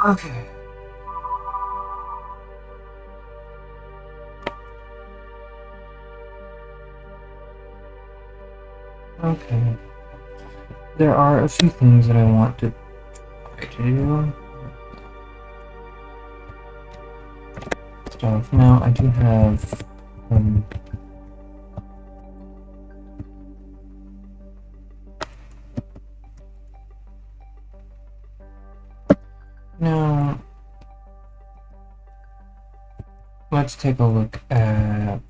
Okay. Okay. There are a few things that I want to try to do. Stuff. Now I do have now let's take a look at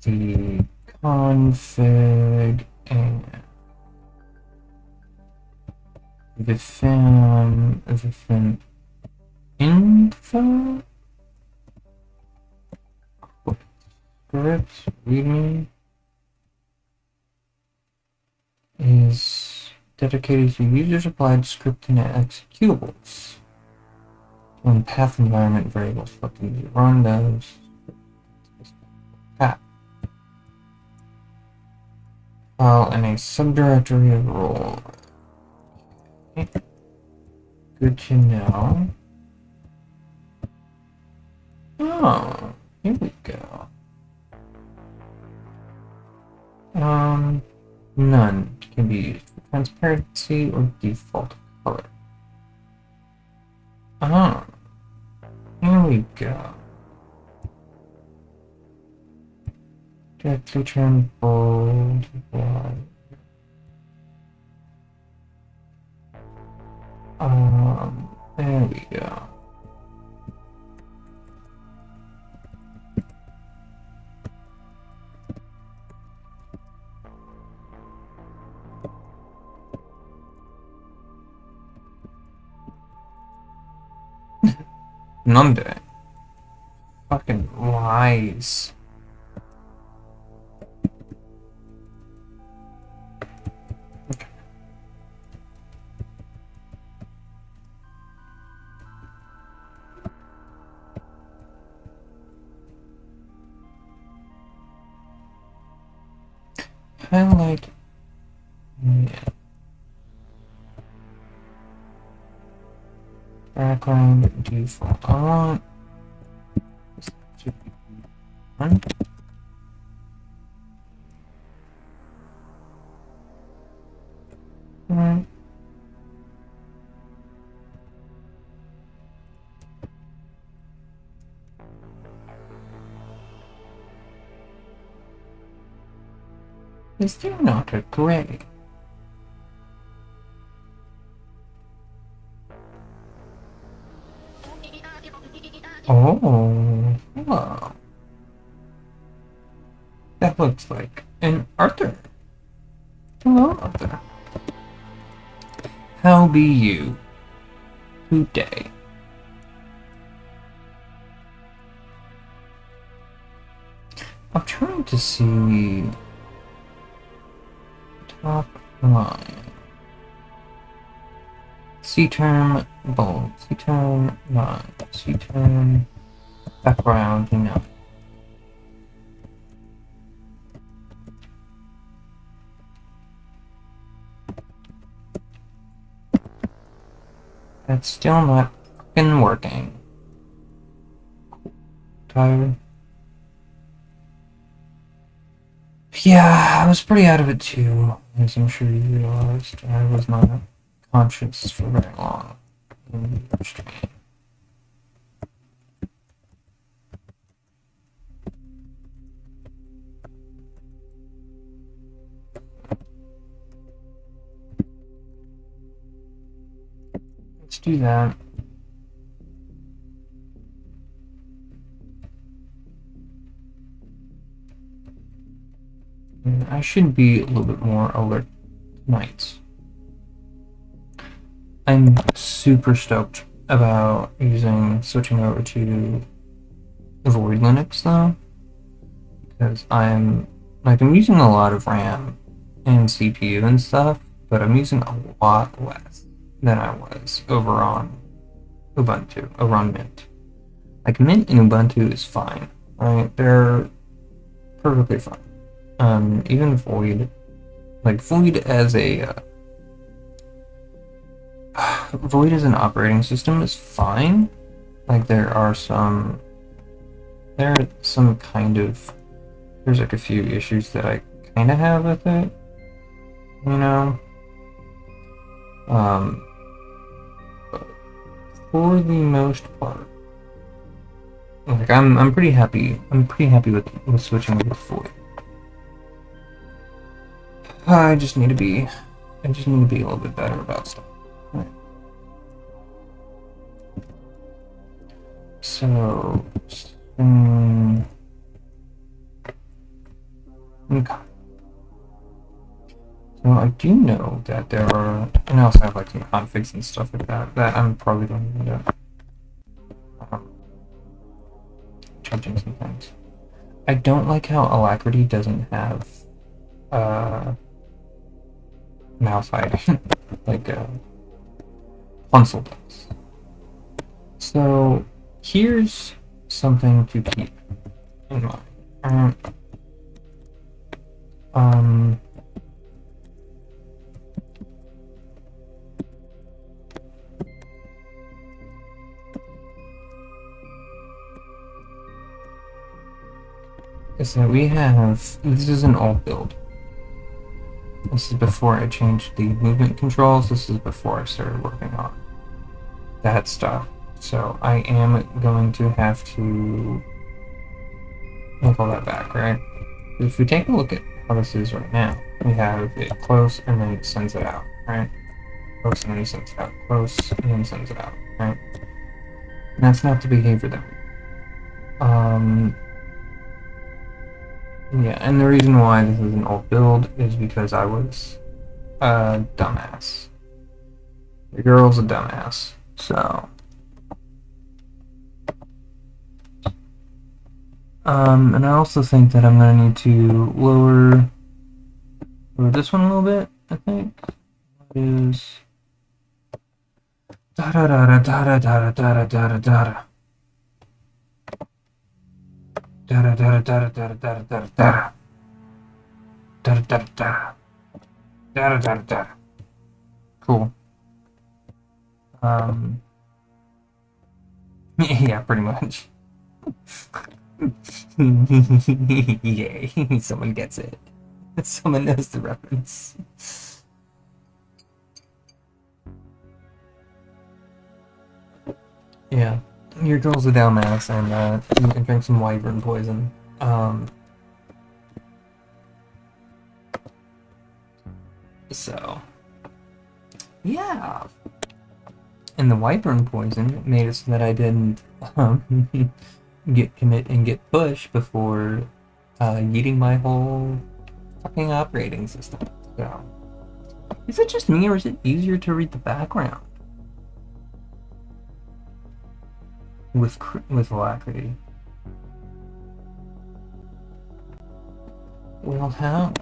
the config and the fam info script readme is dedicated to user-supplied scripting and executables. When path environment variables selected, you run those. Path file in a subdirectory of role. Okay. Good to know. Oh, here we go. None can be used for transparency or default color. Oh, here we go. Directly turn bold. There we go. Monday. Fucking lies. Okay. Highlight. Yeah. Background default on. This should be on. Right. Is there not a gray? Oh, hello. That looks like an Arthur. Hello, Arthur. How be you today? I'm trying to see top line. C-term bold, C-term none, C-term background no. That's still not fucking working. Tired? Yeah, I was pretty out of it too, as I'm sure you realized. I was not conscious for very long in the stream. Let's do that. And I should be a little bit more alert tonight. I'm super stoked about switching over to Void Linux though, because I'm using a lot of RAM and CPU and stuff, but I'm using a lot less than I was over on Ubuntu, over on Mint. Like Mint and Ubuntu is fine, right? They're perfectly fine. Even Void, like Void as a Void as an operating system is fine. Like there are some kind of, there's like a few issues that I kind of have with it, you know. But for the most part, like I'm pretty happy. I'm pretty happy with switching with Void. I just need to be a little bit better about stuff. Right. So, okay. So I do know that there are, and I also have like some configs and stuff like that I'm probably going to end up changing some things. I don't like how Alacrity doesn't have mouse hiding like Console does. So here's something to keep in mind. So we have, this is an old build. This is before I changed the movement controls. This is before I started working on that stuff. So I am going to have to pull that back, right? If we take a look at how this is right now, we have it close and then it sends it out, right? Close and then sends it out, close and then sends it out, right? And that's not the behavior that yeah, and the reason why this is an old build is because I was a dumbass. The girl's a dumbass, so. And I also think that I'm gonna need to lower this one a little bit, I think. It is da da da da da da da da da da da. Da da da da da da da da da da da da da da da. Cool. Yeah, pretty much. Yay, someone gets it. Someone knows the reference. Yeah. Your girl's a dumbass and drink some wyvern poison. So yeah. And the wyvern poison made it so that I didn't get commit and get push before eating my whole fucking operating system. So is it just me or is it easier to read the background with Alacrity? Well, how?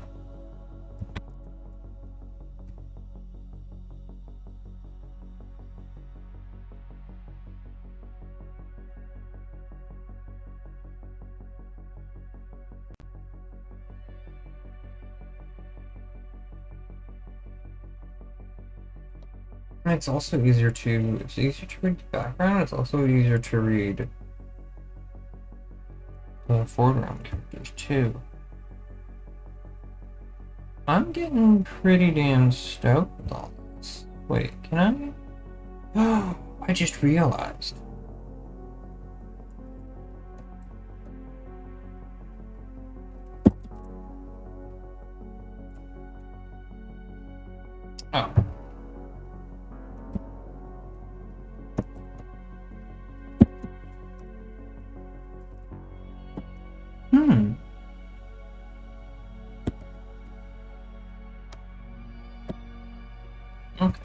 It's also easier to read the background. It's also easier to read the foreground characters too. I'm getting pretty damn stoked with all this. Wait, can I? Oh, I just realized. Oh. Okay.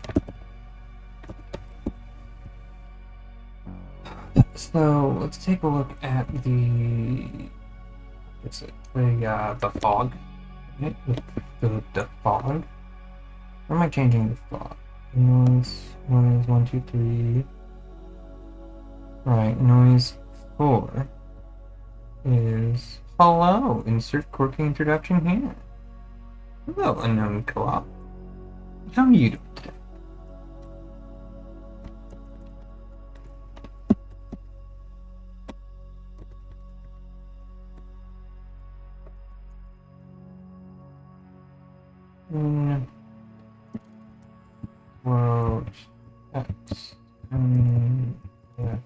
So let's take a look at the fog. Right? The fog. Where am I changing the fog? Noise 1, 2, 3. Right, noise 4 is hello. Insert quirky introduction here. Hello, unknown co-op. How are you doing today? Float x yeah.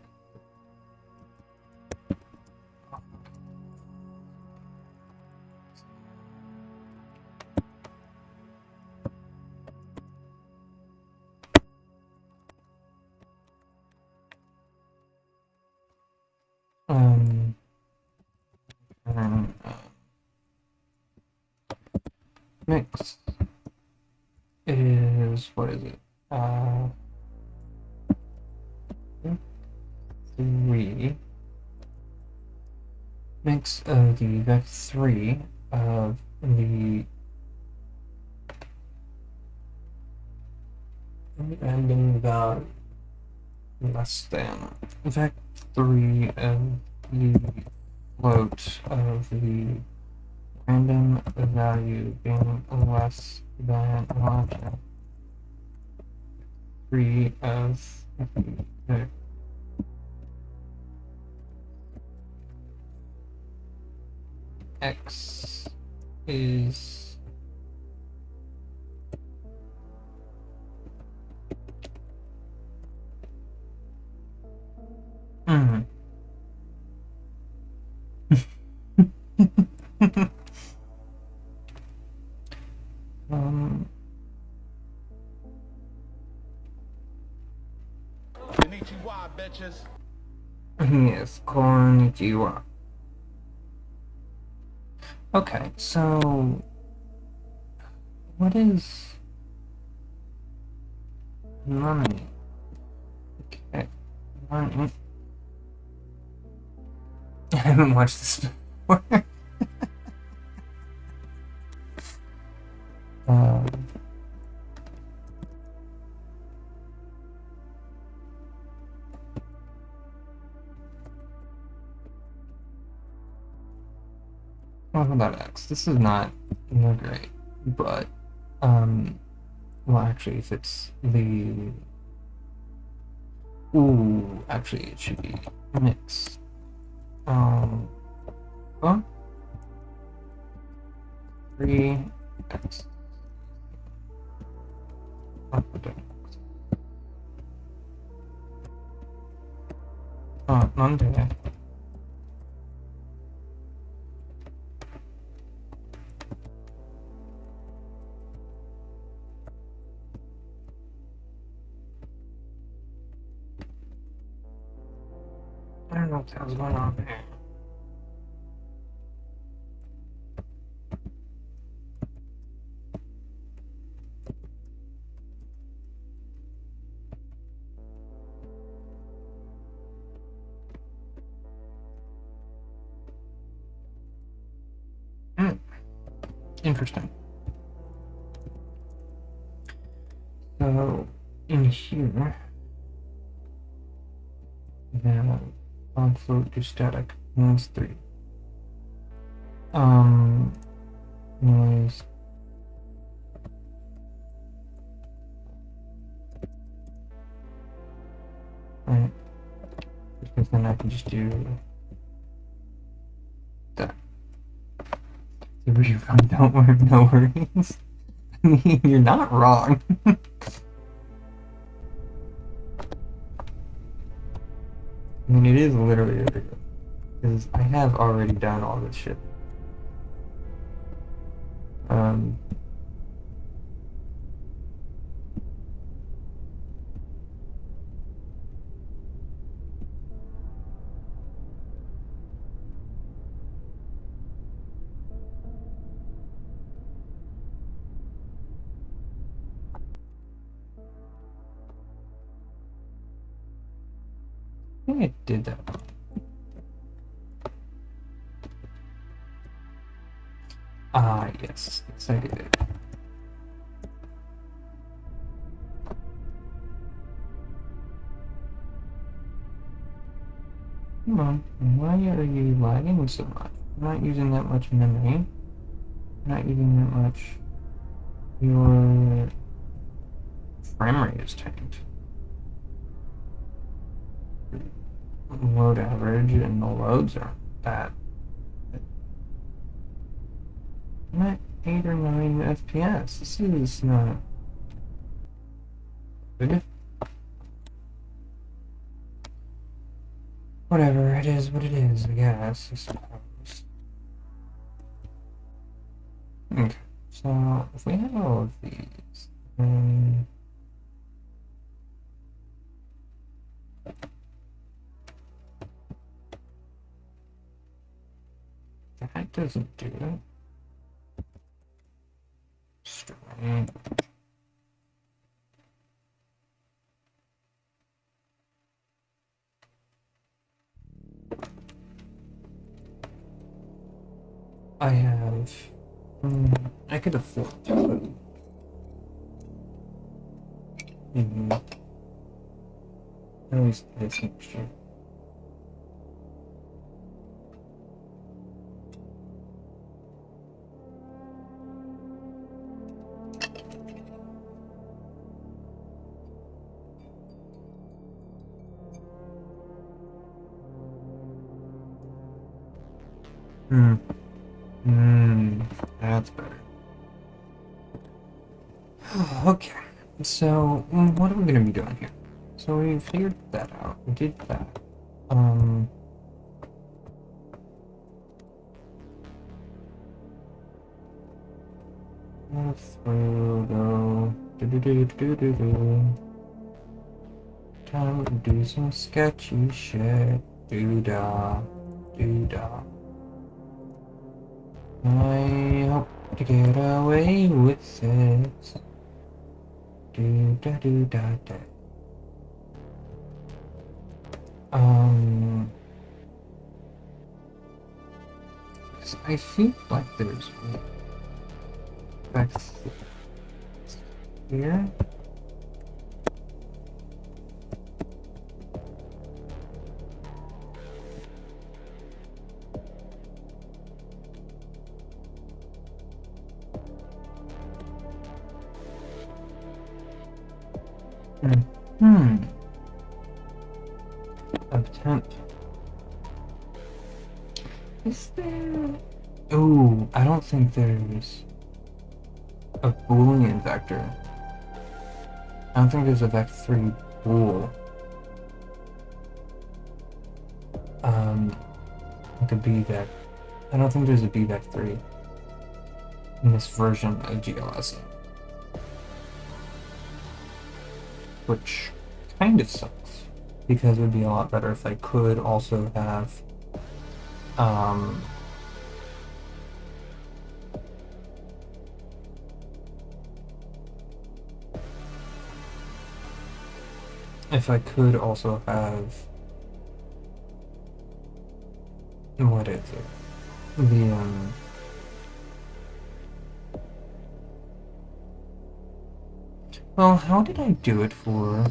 And, mix is, what is it? 3 mix of the vec3 of the random value less than vec3 of the float of the random value being less than 3 of the x is Konnichiwa, bitches. Yes, konnichiwa. Okay, so what is money? Okay, money. I haven't watched this before. What about X? This is not great, but well, actually, if it's the actually, it should be mix. Huh? 3x. None today. I don't know what the hell's going on there. Interesting. So in here, we have on float to static means 3. Noise. Right. Because then I can just do that. If you're fine, don't worry, no worries. I mean, you're not wrong. I mean, it is literally a video. Because I have already done all this shit. I think I did that. Yes, I did it. Come on, why are you lagging so much? I'm not using that much memory. I'm not using that much. Your frame rate is tanked. Load average and the loads aren't that. I'm not 8 or 9 FPS. This is not good. Whatever, it is what it is, I guess, I suppose. Okay, so if we have all of these, then that doesn't do it. Strange. I have. I could afford to put in at least this mixture. That's better. Okay, so what are we gonna be doing here? So we figured that out. We did that. Through go. Time to do some sketchy shit. Doo-dah. Doo-dah. I hope to get away with it. Do-da-do-da-da. I feel like there's effects here. Of temp. Is there? Ooh, I don't think there's a Boolean vector. I don't think there's a vec3 bool. Like a bvec. I don't think there's a bvec3 in this version of GLS. Which kind of sucks, because it would be a lot better if I could also have if I could also have, what is it? Well, how did I do it for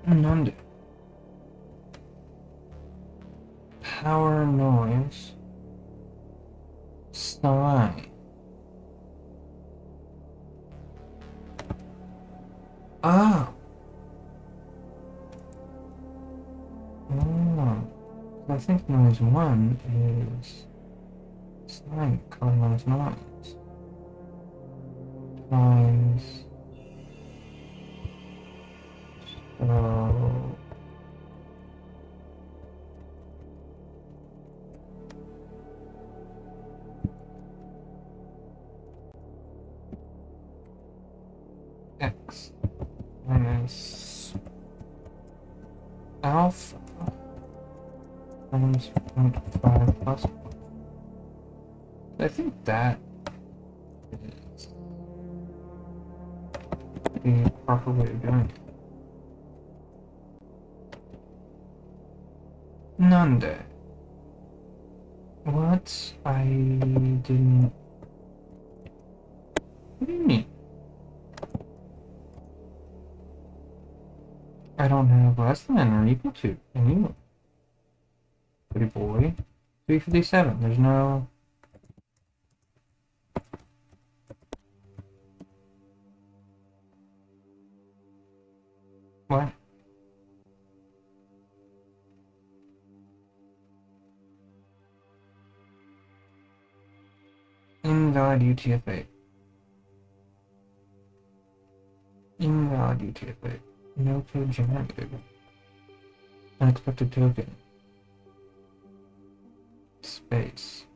None? Power noise sign. Ah. Oh. I think noise 1 is sine color minus noise times x minus alpha times 0.5 plus 1. I think that is the proper way of doing it. Nande. What? I didn't. What do you mean? I don't have less than or equal to anyway. Pretty boy. 357. There's no. What? Invalid UTF-8. Invalid UTF-8. No code generated. Unexpected token. Space.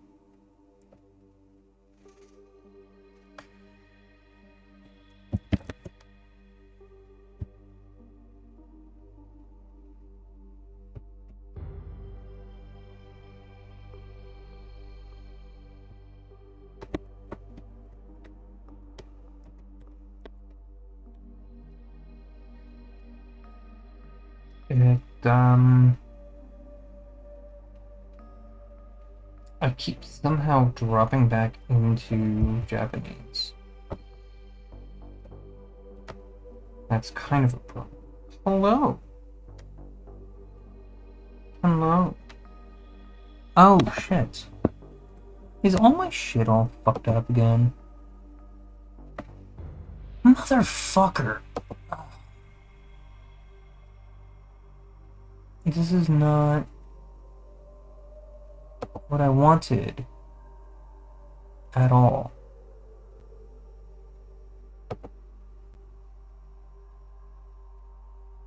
I keep somehow dropping back into Japanese. That's kind of a problem. Hello. Hello. Oh, shit. Is all my shit all fucked up again? Motherfucker. This is not what I wanted at all.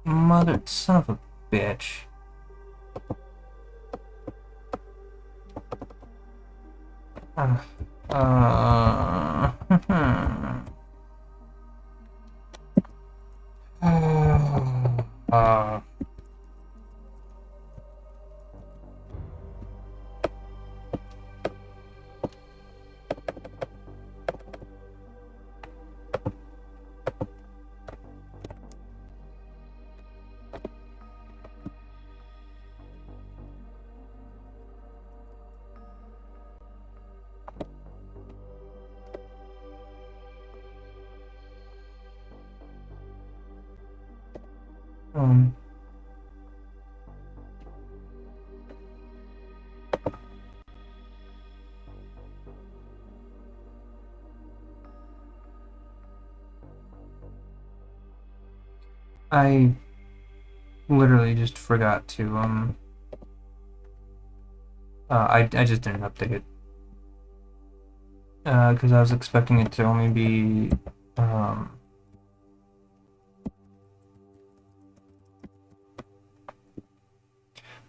Mother son of a bitch. I literally just forgot to, I just didn't update it. Because I was expecting it to only be,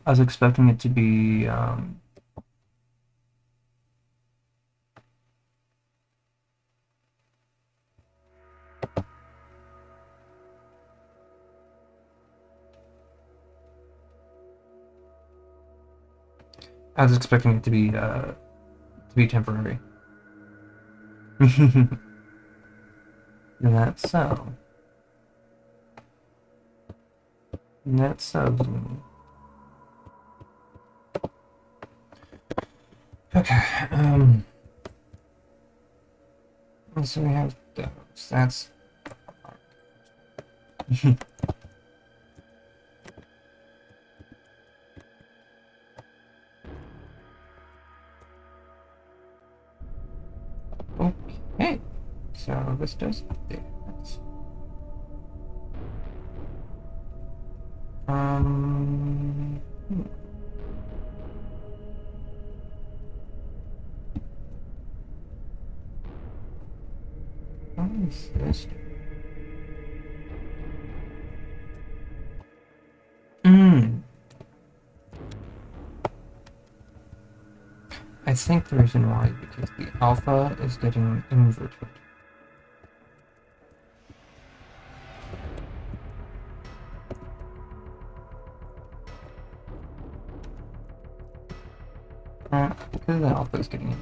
I was expecting it to be, temporary. That's so. That's so. Okay, so we have those. That's okay. So this does that. What is this? I think the reason why is because the alpha is getting inverted. Because the alpha is getting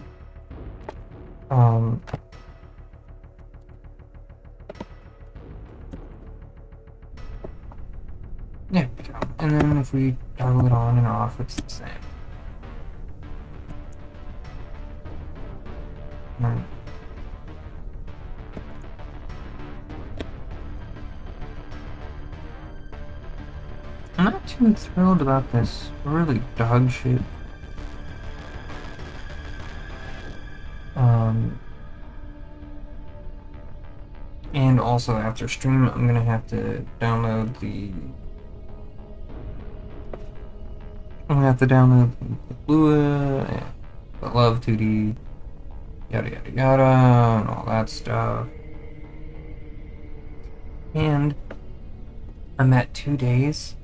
yeah, and then if we toggle it on and off, it's the same. Right. I'm not too thrilled about this really dog shit. And also after stream, I'm gonna have to download the. I'm gonna have to download the Lua, the Love 2D, yada yada yada, and all that stuff. And I'm at 2 days.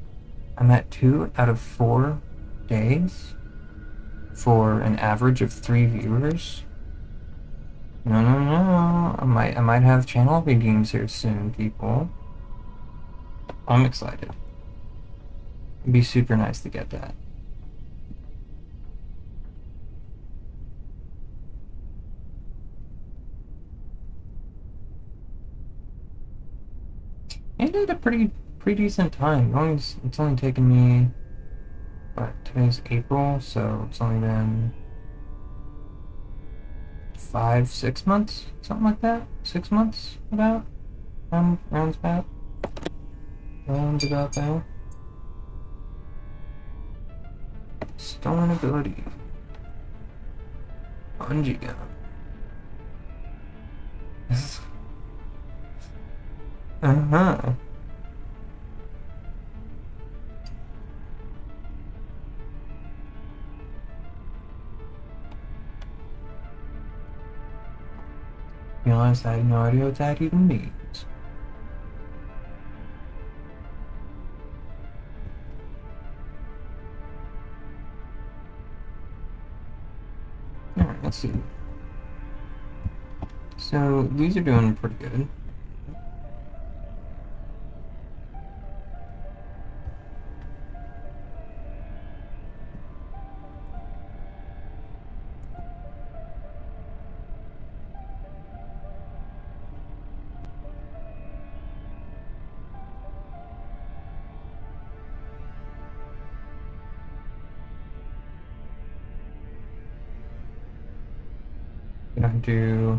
I'm at 2 out of 4 days for an average of 3 viewers. No, no, no. I might have channel redeems here soon, people. I'm excited. It'd be super nice to get that. And at a pretty decent time. It's only taken me, what, today's April, so it's only been 5-6 months, something like that. 6 months, about. Rounds about. Rounds about now. Stolen ability. Bungee gun. Uh-huh. Be honest, I have no idea what that even means. Alright, let's see. So, these are doing pretty good. Gonna do...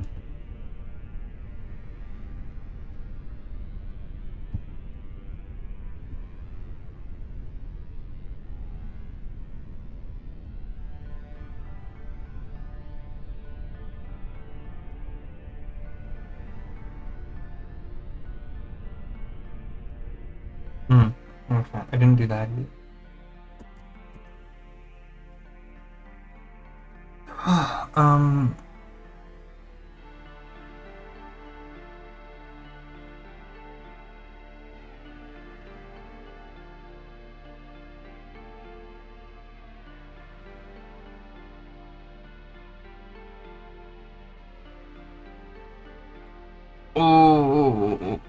Okay, I didn't do that yet.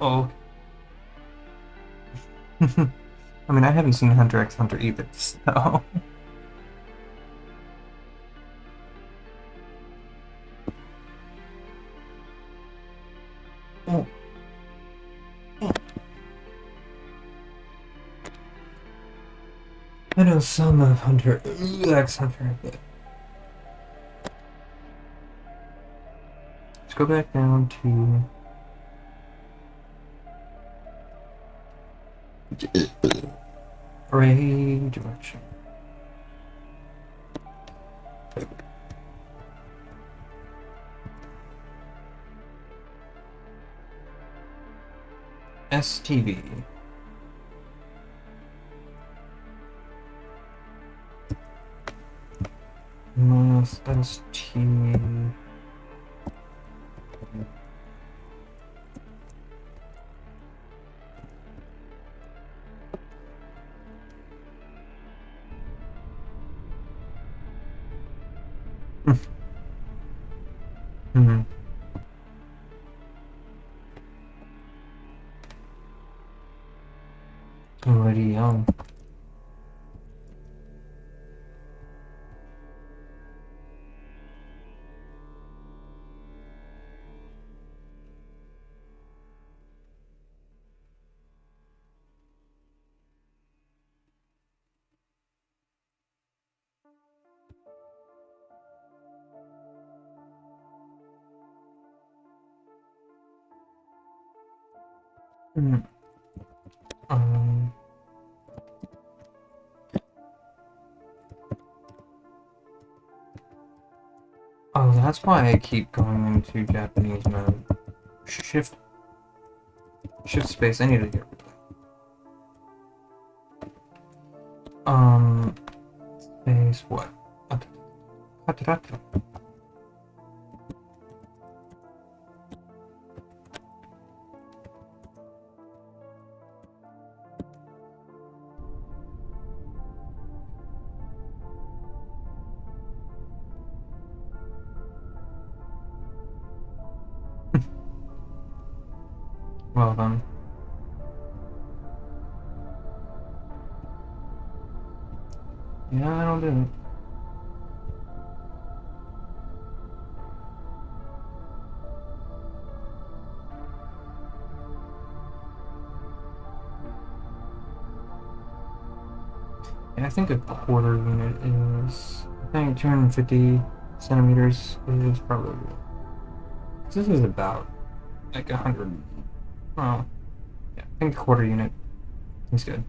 Oh. I mean, I haven't seen Hunter x Hunter either, so... Oh. I know some of Hunter x Hunter, but... Let's go back down to... Ray direction. STV. Minus ST... Already young. Oh, that's why I keep going into Japanese mode. Shift space, I need to get rid of that. Space what? Well then. Yeah, I don't do it. Yeah, I think a quarter unit is, I think 250 centimeters is probably, this is about like 100, well, yeah, I think a quarter unit is good.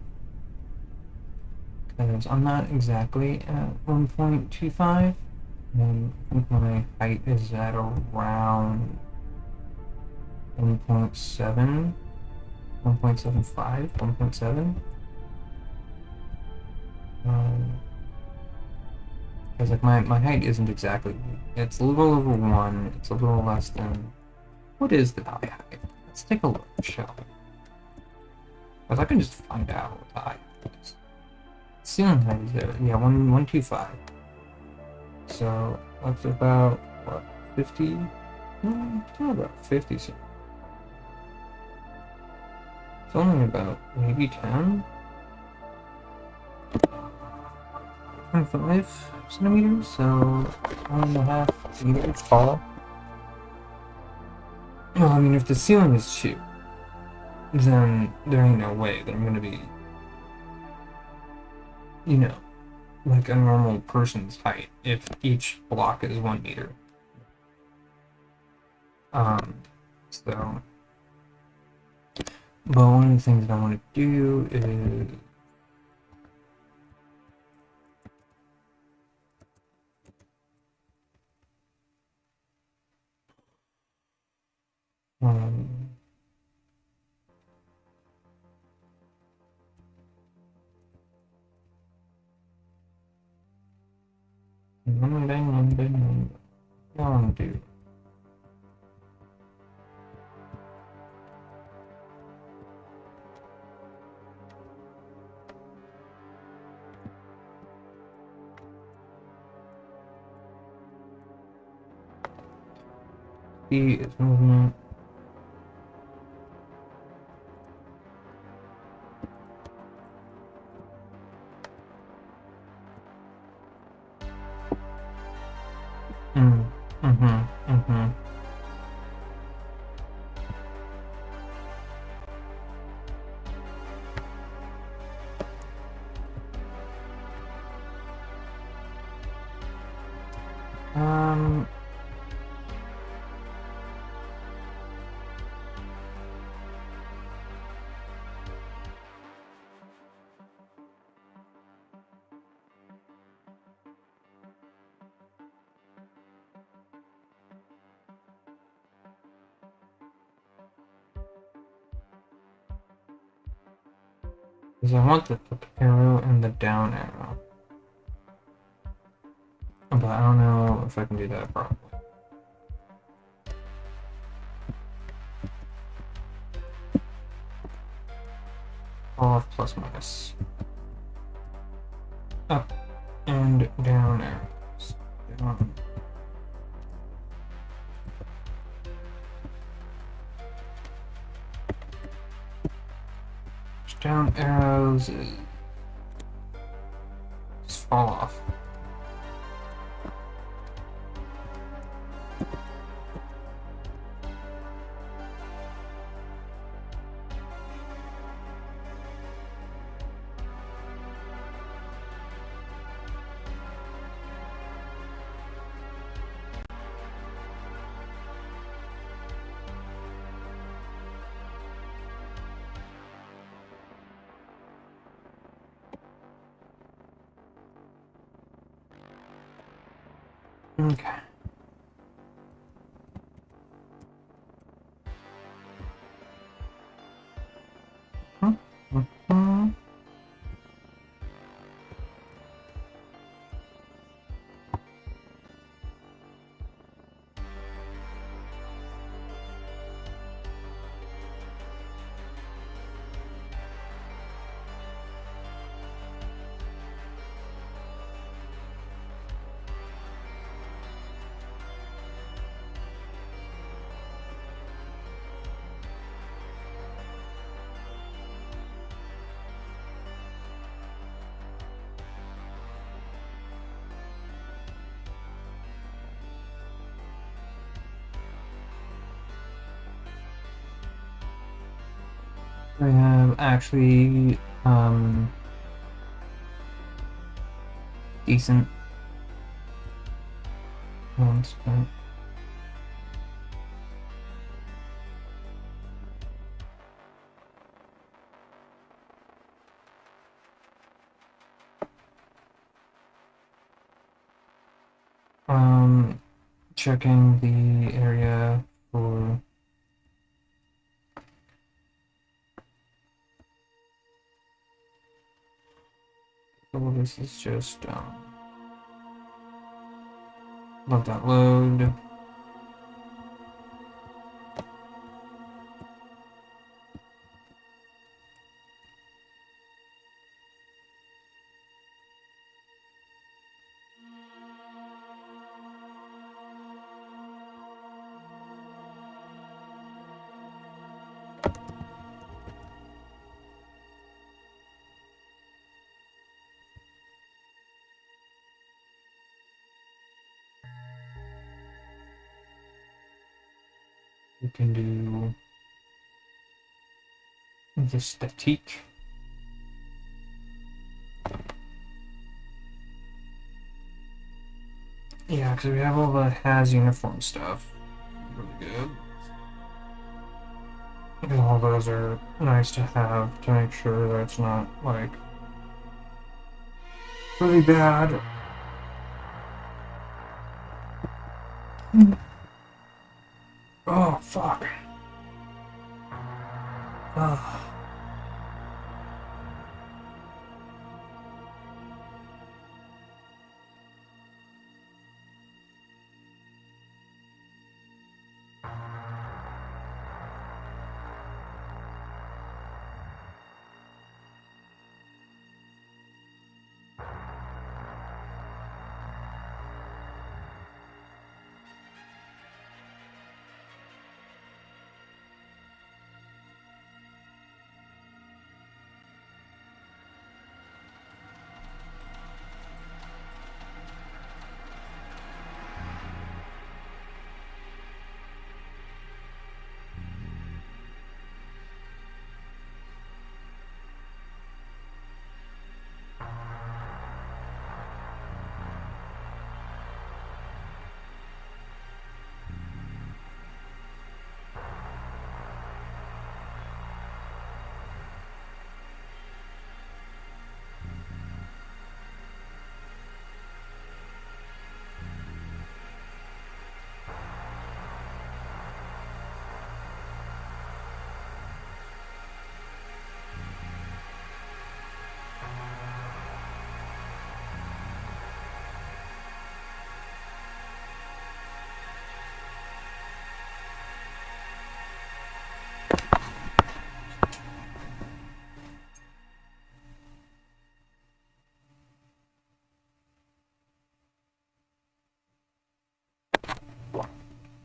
Because I'm not exactly at 1.25, and I think my height is at around 1.7, 1.75, 1.7. Because like my height isn't exactly, it's a little over 1, it's a little less than, what is the die height? Let's take a look, shall we? Because I can just find out what the height is. Ceiling height is there, yeah, 125. So that's about, what, 50? About 50. So it's only about maybe 10? 25 centimeters, so 1.5 meters tall. Well, I mean, if the ceiling is 2, then there ain't no way that I'm gonna be, you know, like a normal person's height if each block is 1 meter. So, but one of the things that I want to do is do. B is movement. Because I want the up arrow and the down arrow. But I don't know if I can do that properly. Off plus minus. Up and down arrows. Down. Down arrows just fall off. Okay. I have actually decent ones, but checking the area for this is just let that load. We can do the statique. Yeah, because we have all the has uniform stuff. Really good. And all those are nice to have to make sure that it's not like really bad. Oh fuck. Ugh.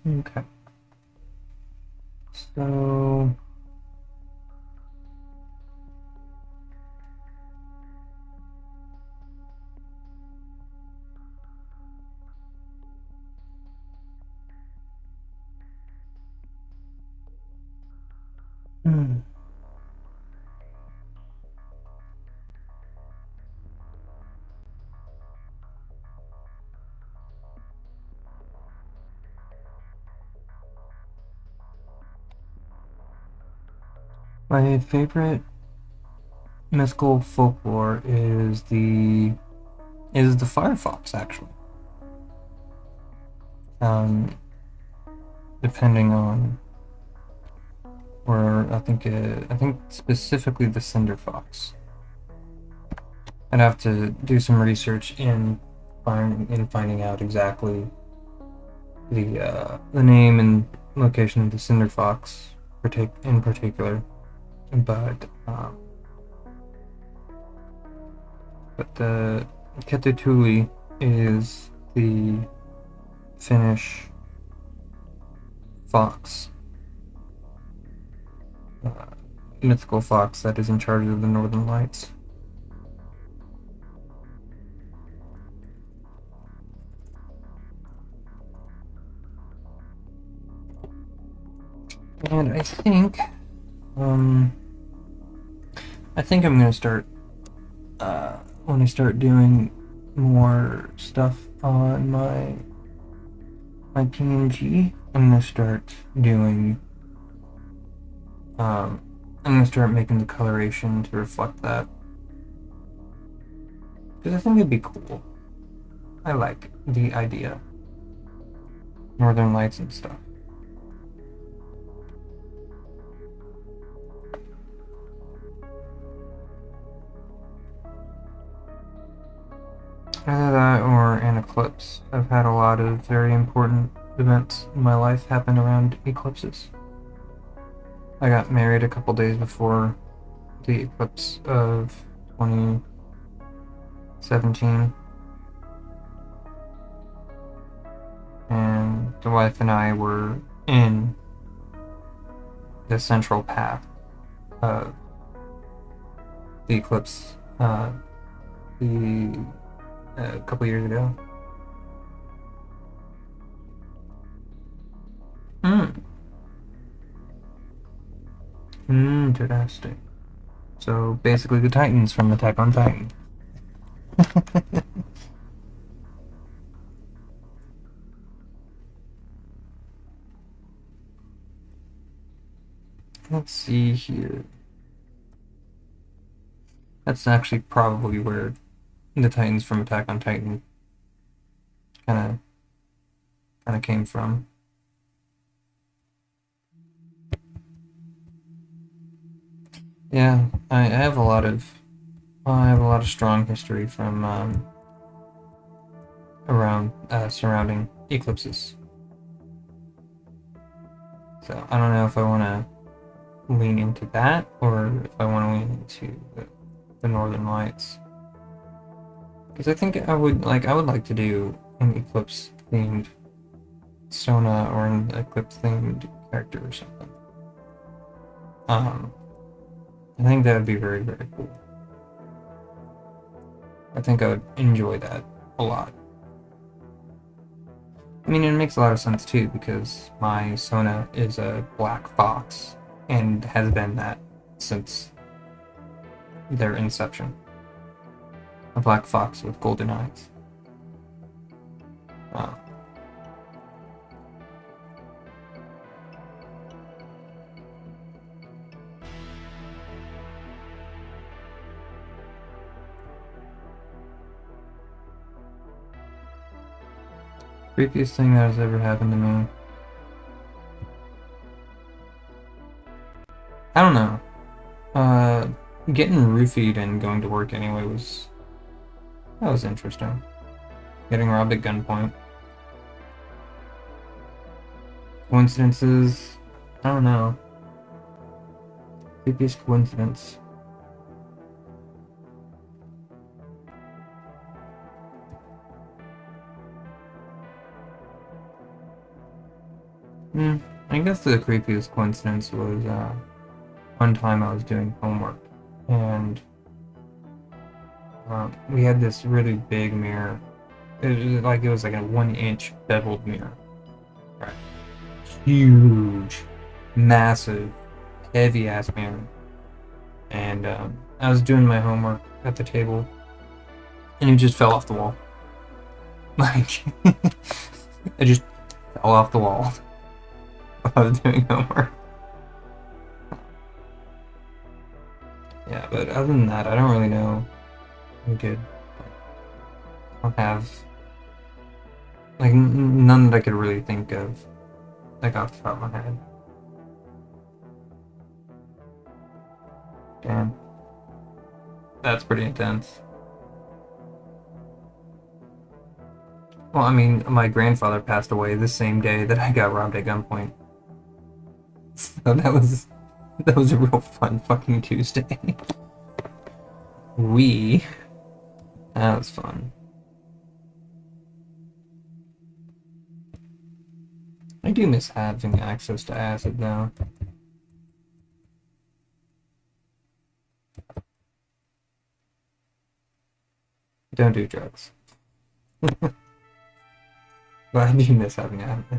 Okay. So my favorite mythical folklore is the Firefox actually. Depending on where I think specifically the Cinder Fox. I'd have to do some research in finding out exactly the name and location of the Cinder Fox in particular, but the Ketutuli is the Finnish fox, mythical fox that is in charge of the Northern Lights. And I think I think I'm gonna start when I start doing more stuff on my PNG. I'm gonna start doing I'm gonna start making the coloration to reflect that, because I think it'd be cool. I like the idea. Northern Lights and stuff. Either that or an eclipse. I've had a lot of very important events in my life happen around eclipses. I got married a couple days before the eclipse of 2017. And the wife and I were in the central path of the eclipse a couple years ago. Interesting. So basically the Titans from Attack on Titan. Let's see here. That's actually probably where the Titans from Attack on Titan kind of came from. Yeah, I have a lot of strong history from around surrounding eclipses. So I don't know if I want to lean into that or if I want to lean into the Northern Lights, because I think I would like to do an eclipse themed Sona or an eclipse themed character or something. I think that would be very, very cool. I think I would enjoy that a lot. I mean, it makes a lot of sense too, because my Sona is a black fox and has been that since their inception. A black fox with golden eyes. Creepiest thing that has ever happened to me. I don't know. Getting roofied and going to work anyway was interesting. Getting robbed at gunpoint. Coincidences? I don't know. Creepiest coincidence. I guess the creepiest coincidence was one time I was doing homework and we had this really big mirror. It was like a 1-inch beveled mirror. Right. Huge, massive, heavy ass mirror. And I was doing my homework at the table and it just fell off the wall. Like, it just fell off the wall while I was doing homework. Yeah, but other than that, I don't really know who did. I don't have, like, none that I could really think of, like, off the top of my head. Damn. That's pretty intense. Well, I mean, my grandfather passed away the same day that I got robbed at gunpoint. So that was a real fun fucking Tuesday. That was fun. I do miss having access to acid though. Don't do drugs. But I do miss having acid.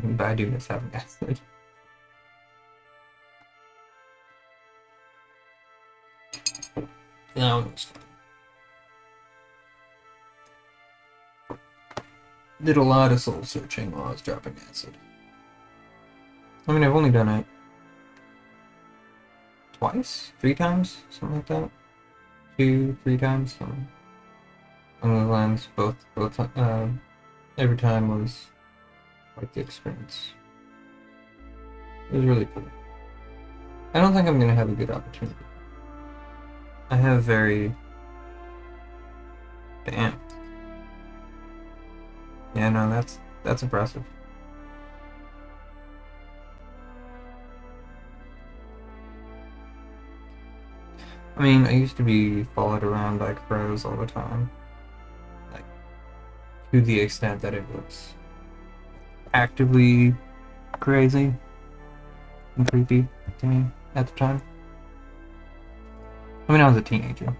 That one was fun. Did a lot of soul searching while I was dropping acid. I mean, I've only done it twice, 3 times, something like that. 2, 3 times, something along those lines. Both. Every time was quite the experience. It was really cool. I don't think I'm gonna have a good opportunity. I have very... Damn. Yeah, no, that's impressive. I mean, I used to be followed around by crows all the time. Like, to the extent that it was actively crazy and creepy to me at the time. I mean, I was a teenager.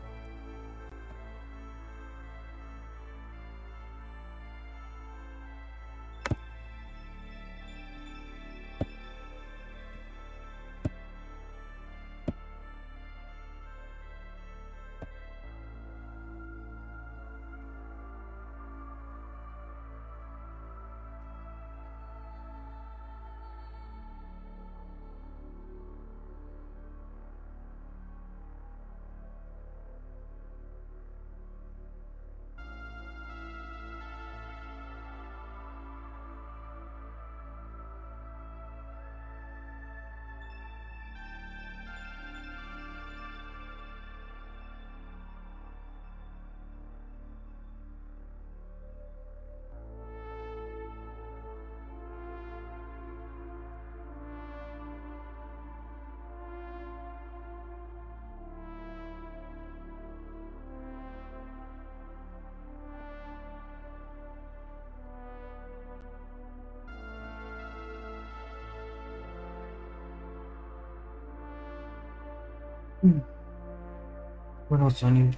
What else do I need?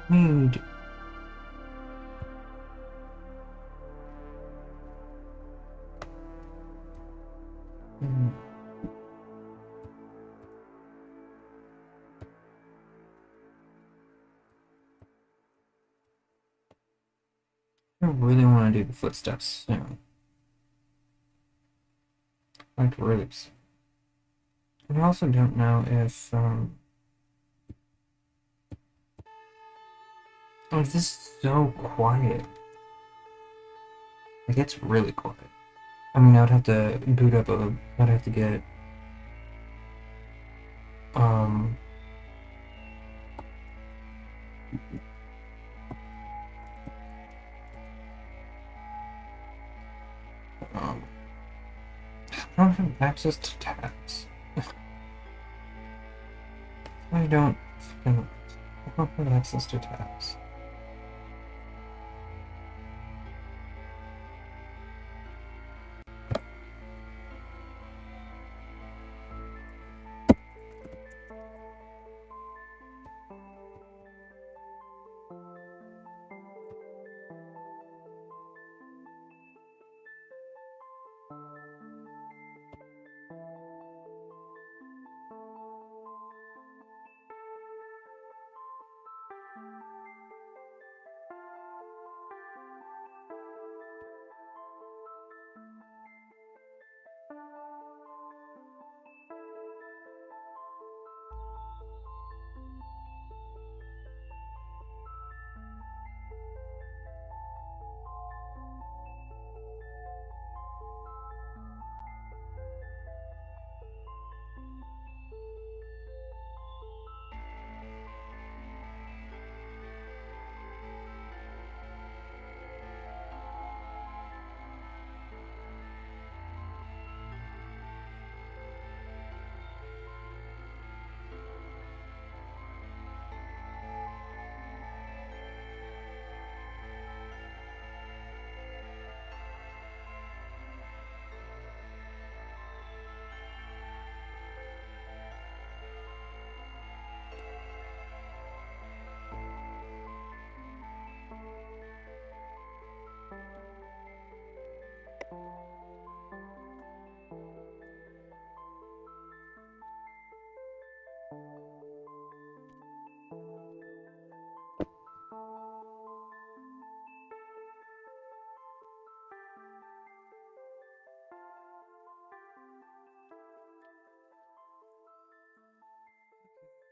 Need... I really want to do the footsteps soon. Like, really. I also don't know if, oh, this is so quiet. Like, it's really quiet. I mean, I'd have to boot up I'd have to get, um... I don't have access to tabs. I don't have access to tabs.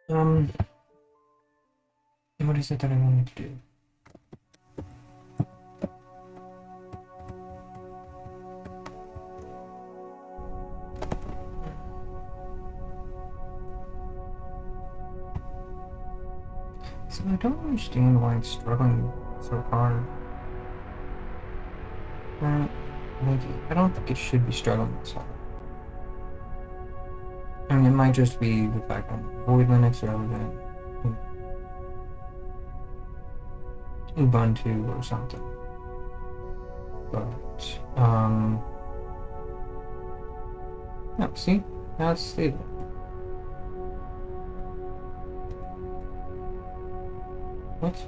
What is it that I wanted to do? So I don't understand why it's struggling so hard. Right? Like, I don't think it should be struggling this hard. I mean, it might just be the fact that I'm Void Linux rather than Ubuntu or something. But, no, see? Now it's stable. What?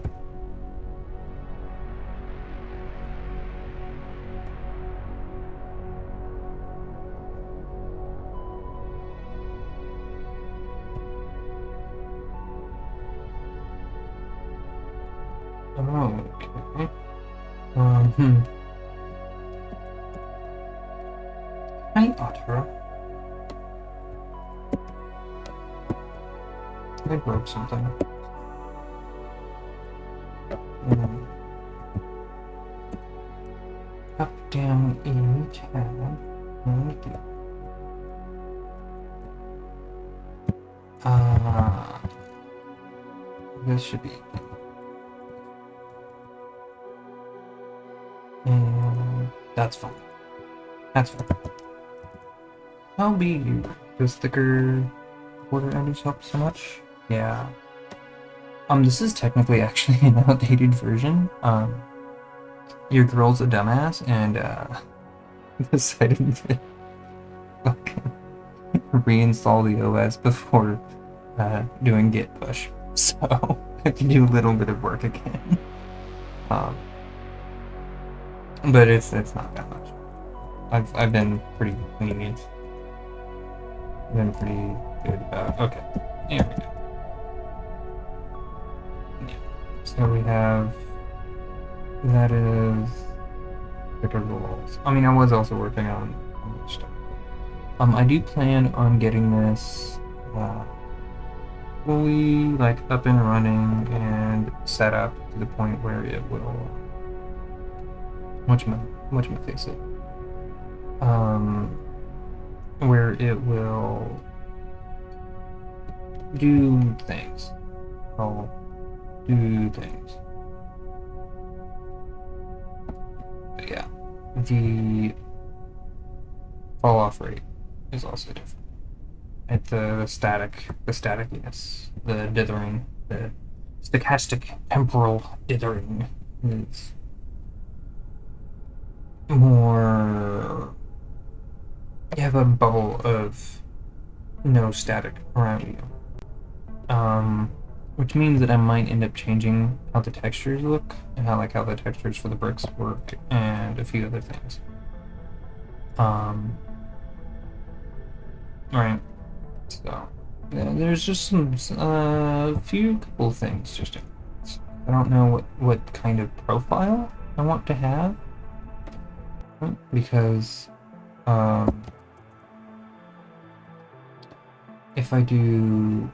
Oh, okay. Hi, Otter. I broke something. Up, down, E, tab, and D. This should be. And that's fine. That's fine. I'll be you. Those thicker border edges help so much. Yeah. This is technically actually an outdated version. Your girl's a dumbass and decided to fucking reinstall the OS before doing git push. So I have to do a little bit of work again. But it's not that much. I've been pretty lenient. I've been pretty good about. Okay, here we go. Yeah. So we have that is thicker walls. I mean, I was also working on other stuff. I do plan on getting this fully like up and running and set up to the point where it will face it. Where it will do things. I'll do things. But yeah, the fall off rate is also different. At the staticness, the dithering, the stochastic temporal dithering is more. You have a bubble of no static around you, which means that I might end up changing how the textures look and how the textures for the bricks work and a few other things. Right. So there's just some couple things. Just I don't know what kind of profile I want to have, because if I do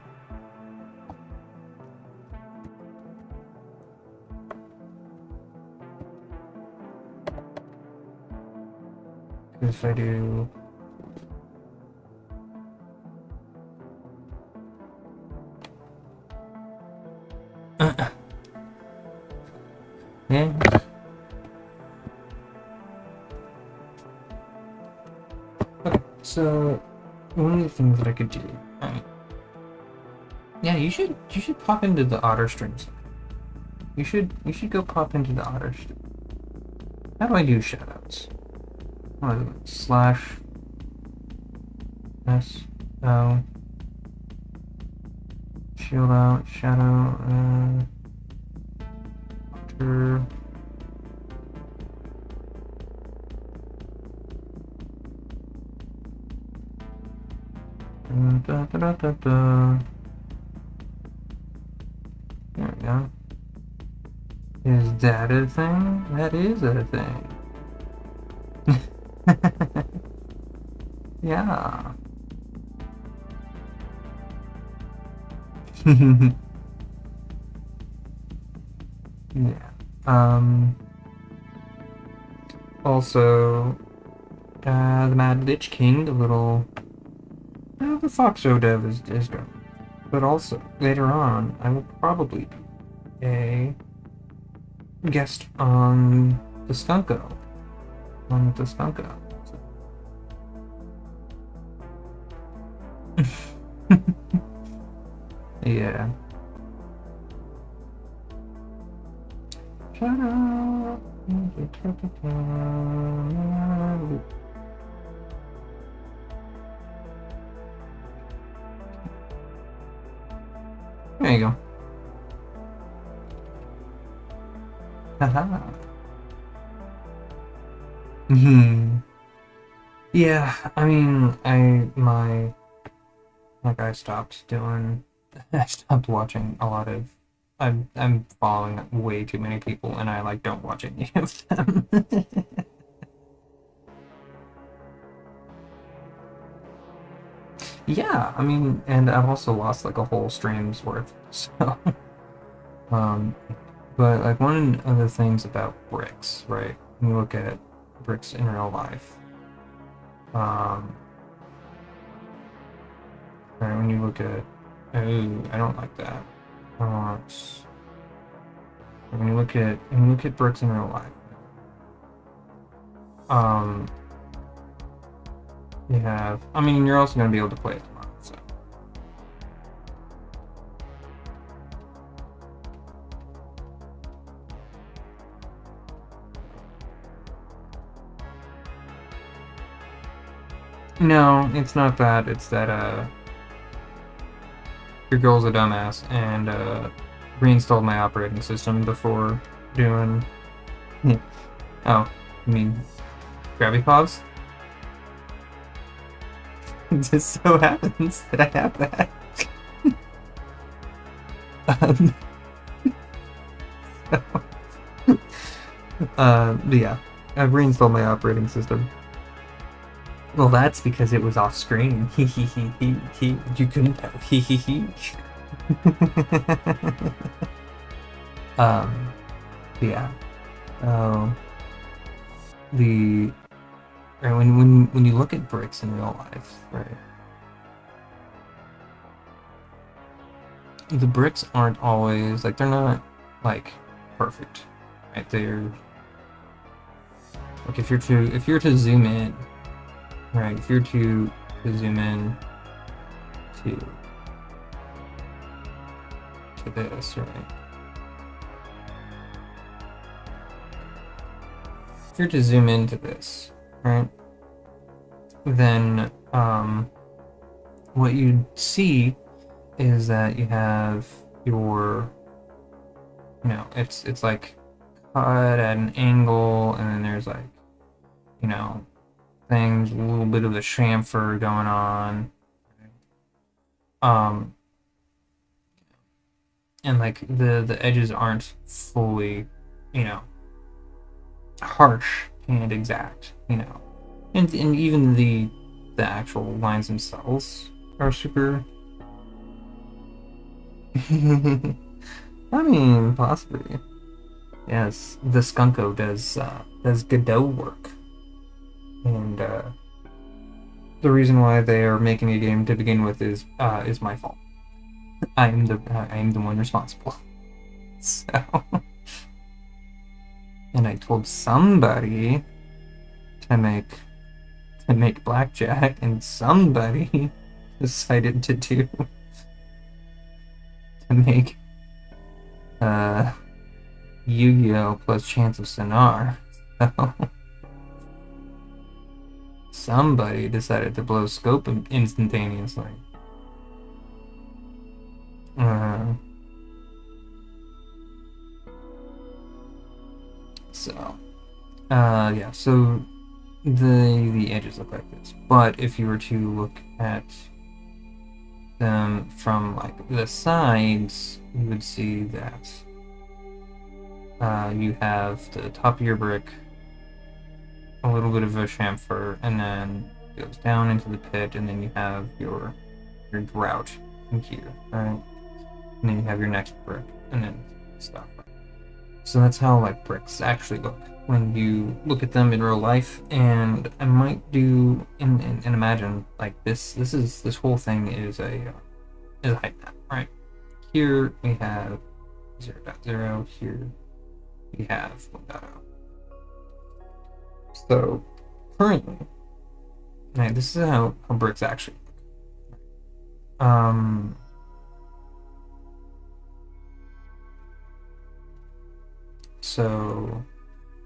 yeah. Okay, so one of the things that I could do, yeah, you should pop into the Otter streams. You should go pop into the Otter stream. How do I do shoutouts? What is it? /S O shield out shadow Otter. Da, da, da, da, da. There we go. Is that a thing? That is a thing. Yeah. Yeah. Also, the Mad Lich King, the Fox Show dev is good. But also, later on, I will probably be a guest on the Skunko. On the Skunko. So. Yeah. Shut up. There you go. Haha. Yeah, I mean, I stopped doing, I stopped watching a lot of, I'm following way too many people, and I like don't watch any of them. Yeah, I mean, and I've also lost like a whole stream's worth, so, um, but like one of the things about bricks, right? When you look at bricks in real life, um, right, when you look at, oh, I don't like that. I want, when you look at bricks in real life, um, you have, I mean, you're also going to be able to play it tomorrow, so. No, it's not that. It's that, your girl's a dumbass and, reinstalled my operating system before doing. Oh, you mean Gravity Paws? It just so happens that I have that. um, but yeah, I've reinstalled my operating system. Well, that's because it was off screen. He. You couldn't tell. He. Yeah. Oh. The right, when you look at bricks in real life, right? The bricks aren't always like they're not like perfect, right? They're like if you're to zoom in, right? If you're to zoom in to this, right? If you're to zoom into this, right? Then what you'd see is that you have your, it's like cut at an angle, and then there's like, things, a little bit of the chamfer going on. And like the edges aren't fully, harsh and exact, and even the actual lines themselves are super. I mean, possibly. Yes, the Skunko does Godot work, and the reason why they are making a game to begin with is my fault. I am the one responsible. So, and I told somebody to make blackjack, and somebody decided to make Yu-Gi-Oh plus Chance of Sonar. So somebody decided to blow scope instantaneously. Yeah, so the edges look like this, but if you were to look at them from like the sides, you would see that you have the top of your brick, a little bit of a chamfer, and then it goes down into the pit, and then you have your grout in here, right? and then you have your next brick, and then stuff. So that's how like bricks actually look when you look at them in real life. And I might do and imagine like this whole thing is a height map, right? Here we have 0.0, here we have 1.0. So currently, right, this is how bricks actually look. So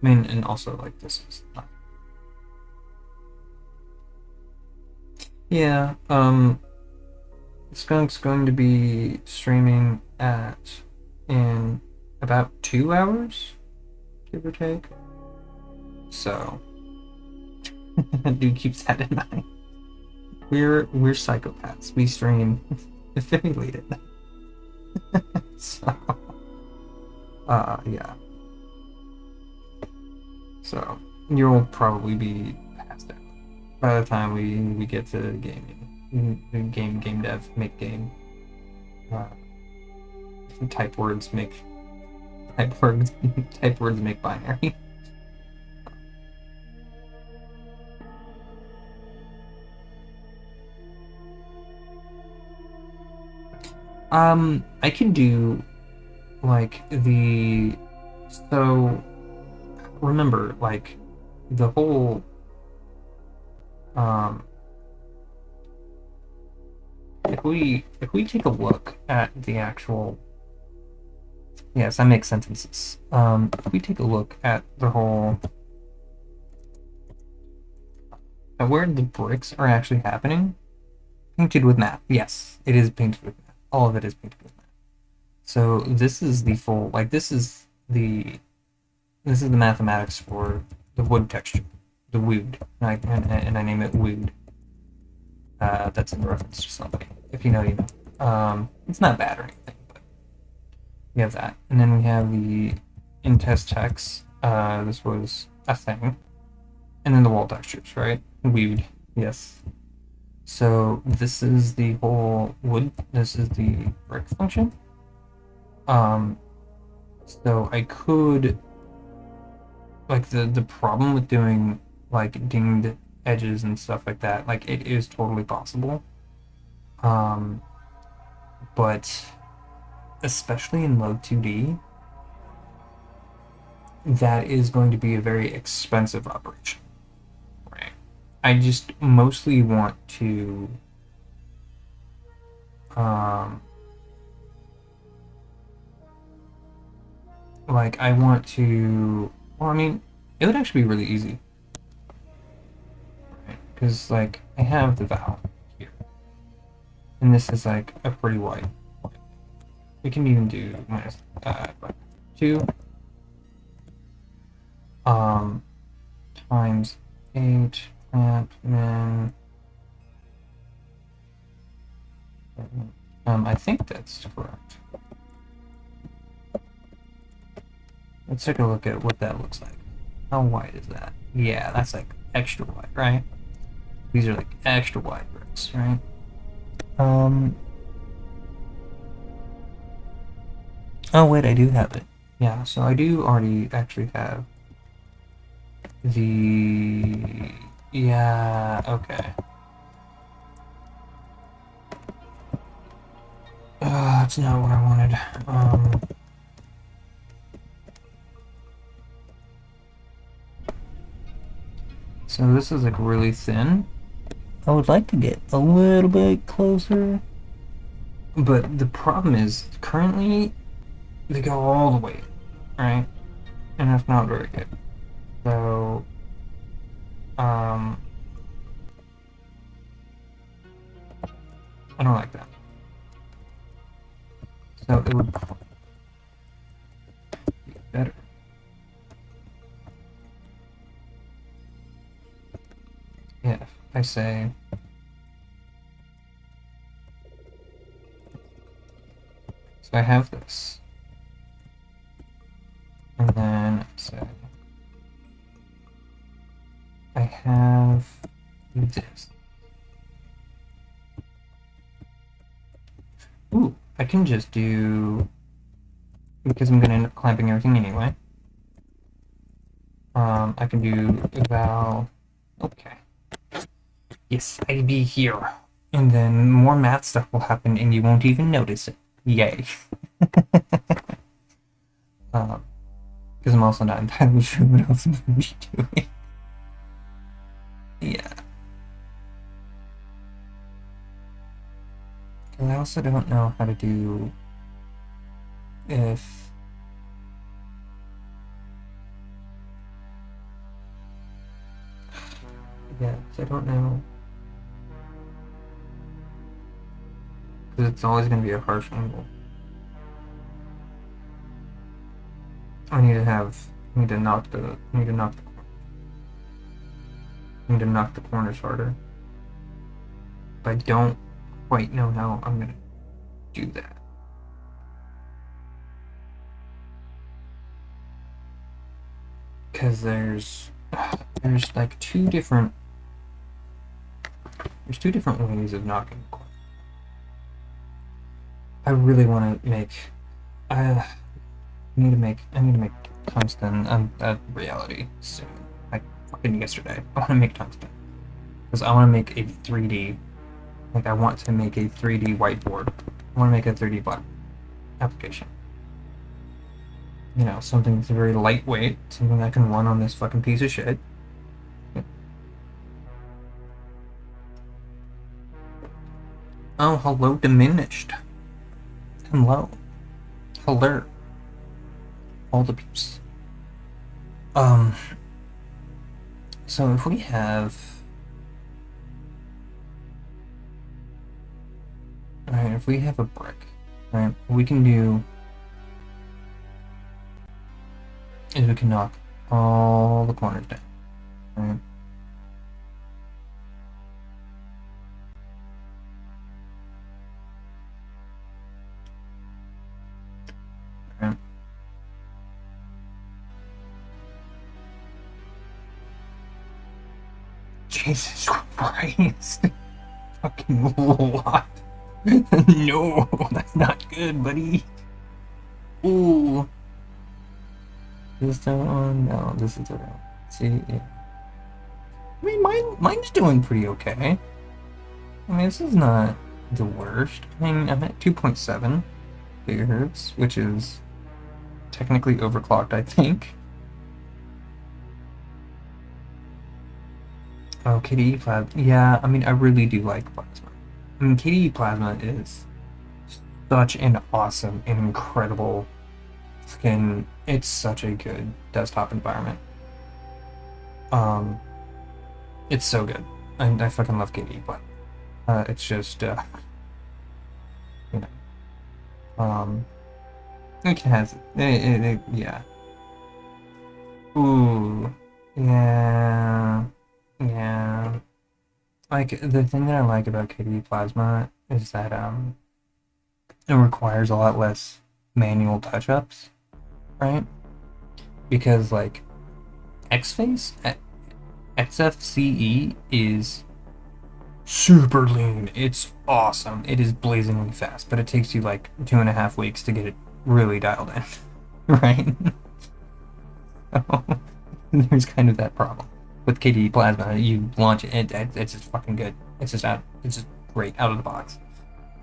I mean, and also like this is not. Yeah, Skunk's going to be streaming in about 2 hours, give or take. So, dude keeps that in mind. We're psychopaths. We stream very late at night. So, yeah. So you'll probably be passed out by the time we get to gaming. Game dev, make game. Type words make binary. I can do like so remember like the whole if we take a look at the actual, yes, I make sentences. If we take a look at the whole where the bricks are actually happening, painted with math. Yes, it is painted with math. All of it is painted with math. So this is the full, like this is the mathematics for the wood texture, the wood, and I name it wood. That's in reference to somebody. If you know, you know. It's not bad or anything, but we have that, and then we have the in-test text. This was a thing, and then the wall textures, right? Wood, yes. So this is the whole wood. This is the brick function. So I could, like the problem with doing like dinged edges and stuff like that, like it is totally possible. But especially in Mode 2D, that is going to be a very expensive operation. Right. I just mostly want to like I want to, well, I mean, it would actually be really easy. Right? Because like I have the vowel here. And this is like a pretty wide. We can even do minus 2 times 8 amp min. I think that's correct. Let's take a look at what that looks like. How wide is that? Yeah, that's like extra wide, right? These are like extra wide bricks, right? Oh wait, I do have it. Yeah, so I do already actually have the, yeah, okay. That's not what I wanted. So this is like really thin. I would like to get a little bit closer. But the problem is, currently, they go all the way, right? And that's not very good. So, I don't like that. So it would be better. If I say, so I have this, and then I say, I have this. Ooh, I can just do, because I'm gonna end up clamping everything anyway. I can do eval. Okay. Yes, I be here. And then more math stuff will happen and you won't even notice it. Yay. Because I'm also not entirely sure what else I'm going to be doing. Yeah. And I also don't know how to do if... Yeah, I don't know. Because it's always going to be a harsh angle. I need to knock the corners harder. But I don't quite know how I'm gonna do that. Because there's like two different ways of knocking the corner. I really want to make I need to make tungsten a reality soon. Like fucking yesterday. I want to make tungsten because I want to make a 3D. Like I want to make a 3D whiteboard. I want to make a 3D black application. You know, something that's very lightweight, something that can run on this fucking piece of shit. Oh, hello, diminished. Hello. Hello. All the peeps. So if we have... Alright, if we have a brick, right, what we can do is we can knock all the corners down, right? Right. Jesus Christ. Fucking what? No, that's not good, buddy. Ooh. Is that one? No, this is the one. See, yeah. I mean, mine's doing pretty okay. I mean, this is not the worst. I mean, I'm at 2.7 gigahertz, which is technically overclocked, I think. Oh, KDE Plasma. Yeah, I mean, I really do like Plasma. I mean, KDE Plasma is such an awesome and incredible fucking... It's such a good desktop environment. It's so good. I fucking love KDE Plasma. It's just, you know, it has, yeah. Ooh, yeah, yeah. Like, the thing that I like about KDE Plasma is that, it requires a lot less manual touch-ups, right? Because, like, XFCE is super lean. It's awesome. It is blazingly fast, but it takes you like 2.5 weeks to get it really dialed in, right? So, there's kind of that problem with KDE Plasma. You launch it, it's just fucking good. It's just great out of the box,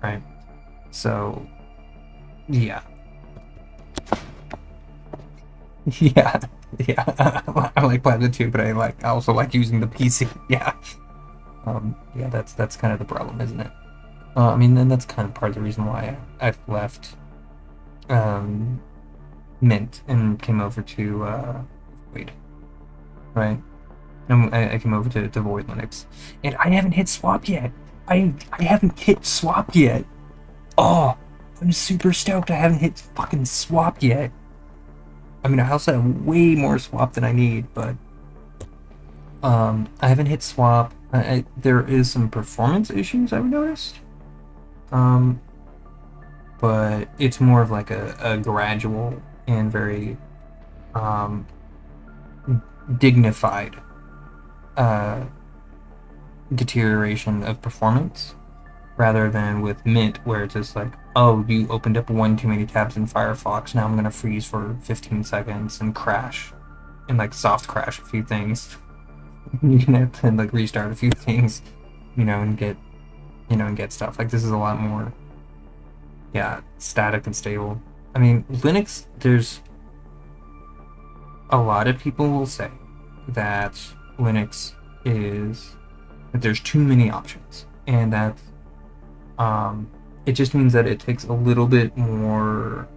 right? So, yeah, yeah, yeah. I like Plasma too, but I also like using the PC. Yeah. Yeah, that's kind of the problem, isn't it? I mean, and that's kind of part of the reason why I've left Mint and came over to Void, right? And I came over to Void Linux, and I haven't hit swap yet. I haven't hit swap yet. Oh, I'm super stoked. I haven't hit fucking swap yet. I mean, I also have way more swap than I need, but I haven't hit swap. There is some performance issues I've noticed, but it's more of like a gradual and very dignified deterioration of performance. rather than with Mint, where it's just like, oh, you opened up one too many tabs in Firefox, now I'm gonna freeze for 15 seconds and crash, and like soft crash a few things. You can have to like restart a few things, and get stuff. Like, this is a lot more, yeah, static and stable. I mean, Linux, there's a lot of people will say that Linux that there's too many options, and that it just means that it takes a little bit more.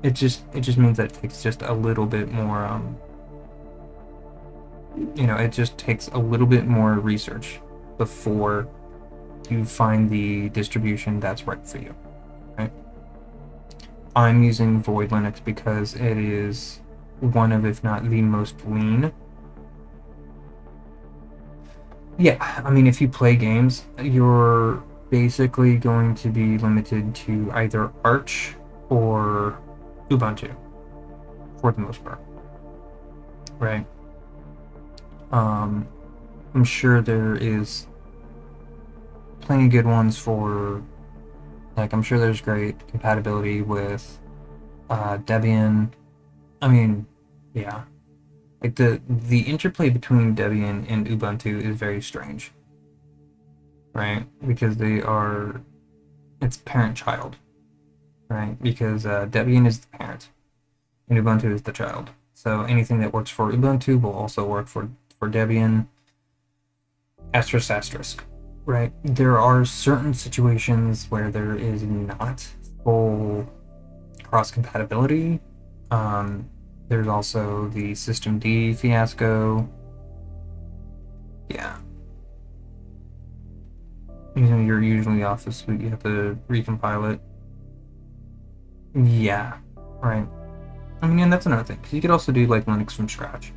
It just means that it takes just a little bit more. It just takes a little bit more research before you find the distribution that's right for you. Right? I'm using Void Linux because it is one of, if not the most lean. Yeah, I mean, if you play games, you're basically going to be limited to either Arch or Ubuntu, for the most part. Right? I'm sure there is plenty of good ones for, like, I'm sure there's great compatibility with Debian. I mean, yeah. Like, the interplay between Debian and Ubuntu is very strange. Right? Because it's parent-child. Right? Because Debian is the parent, and Ubuntu is the child. So anything that works for Ubuntu will also work for Debian. Asterisk. Right? There are certain situations where there is not full cross-compatibility. There's also the systemd fiasco. Yeah. You're usually off the suite, you have to recompile it. Yeah, right. I mean, and that's another thing, because you could also do like Linux from scratch.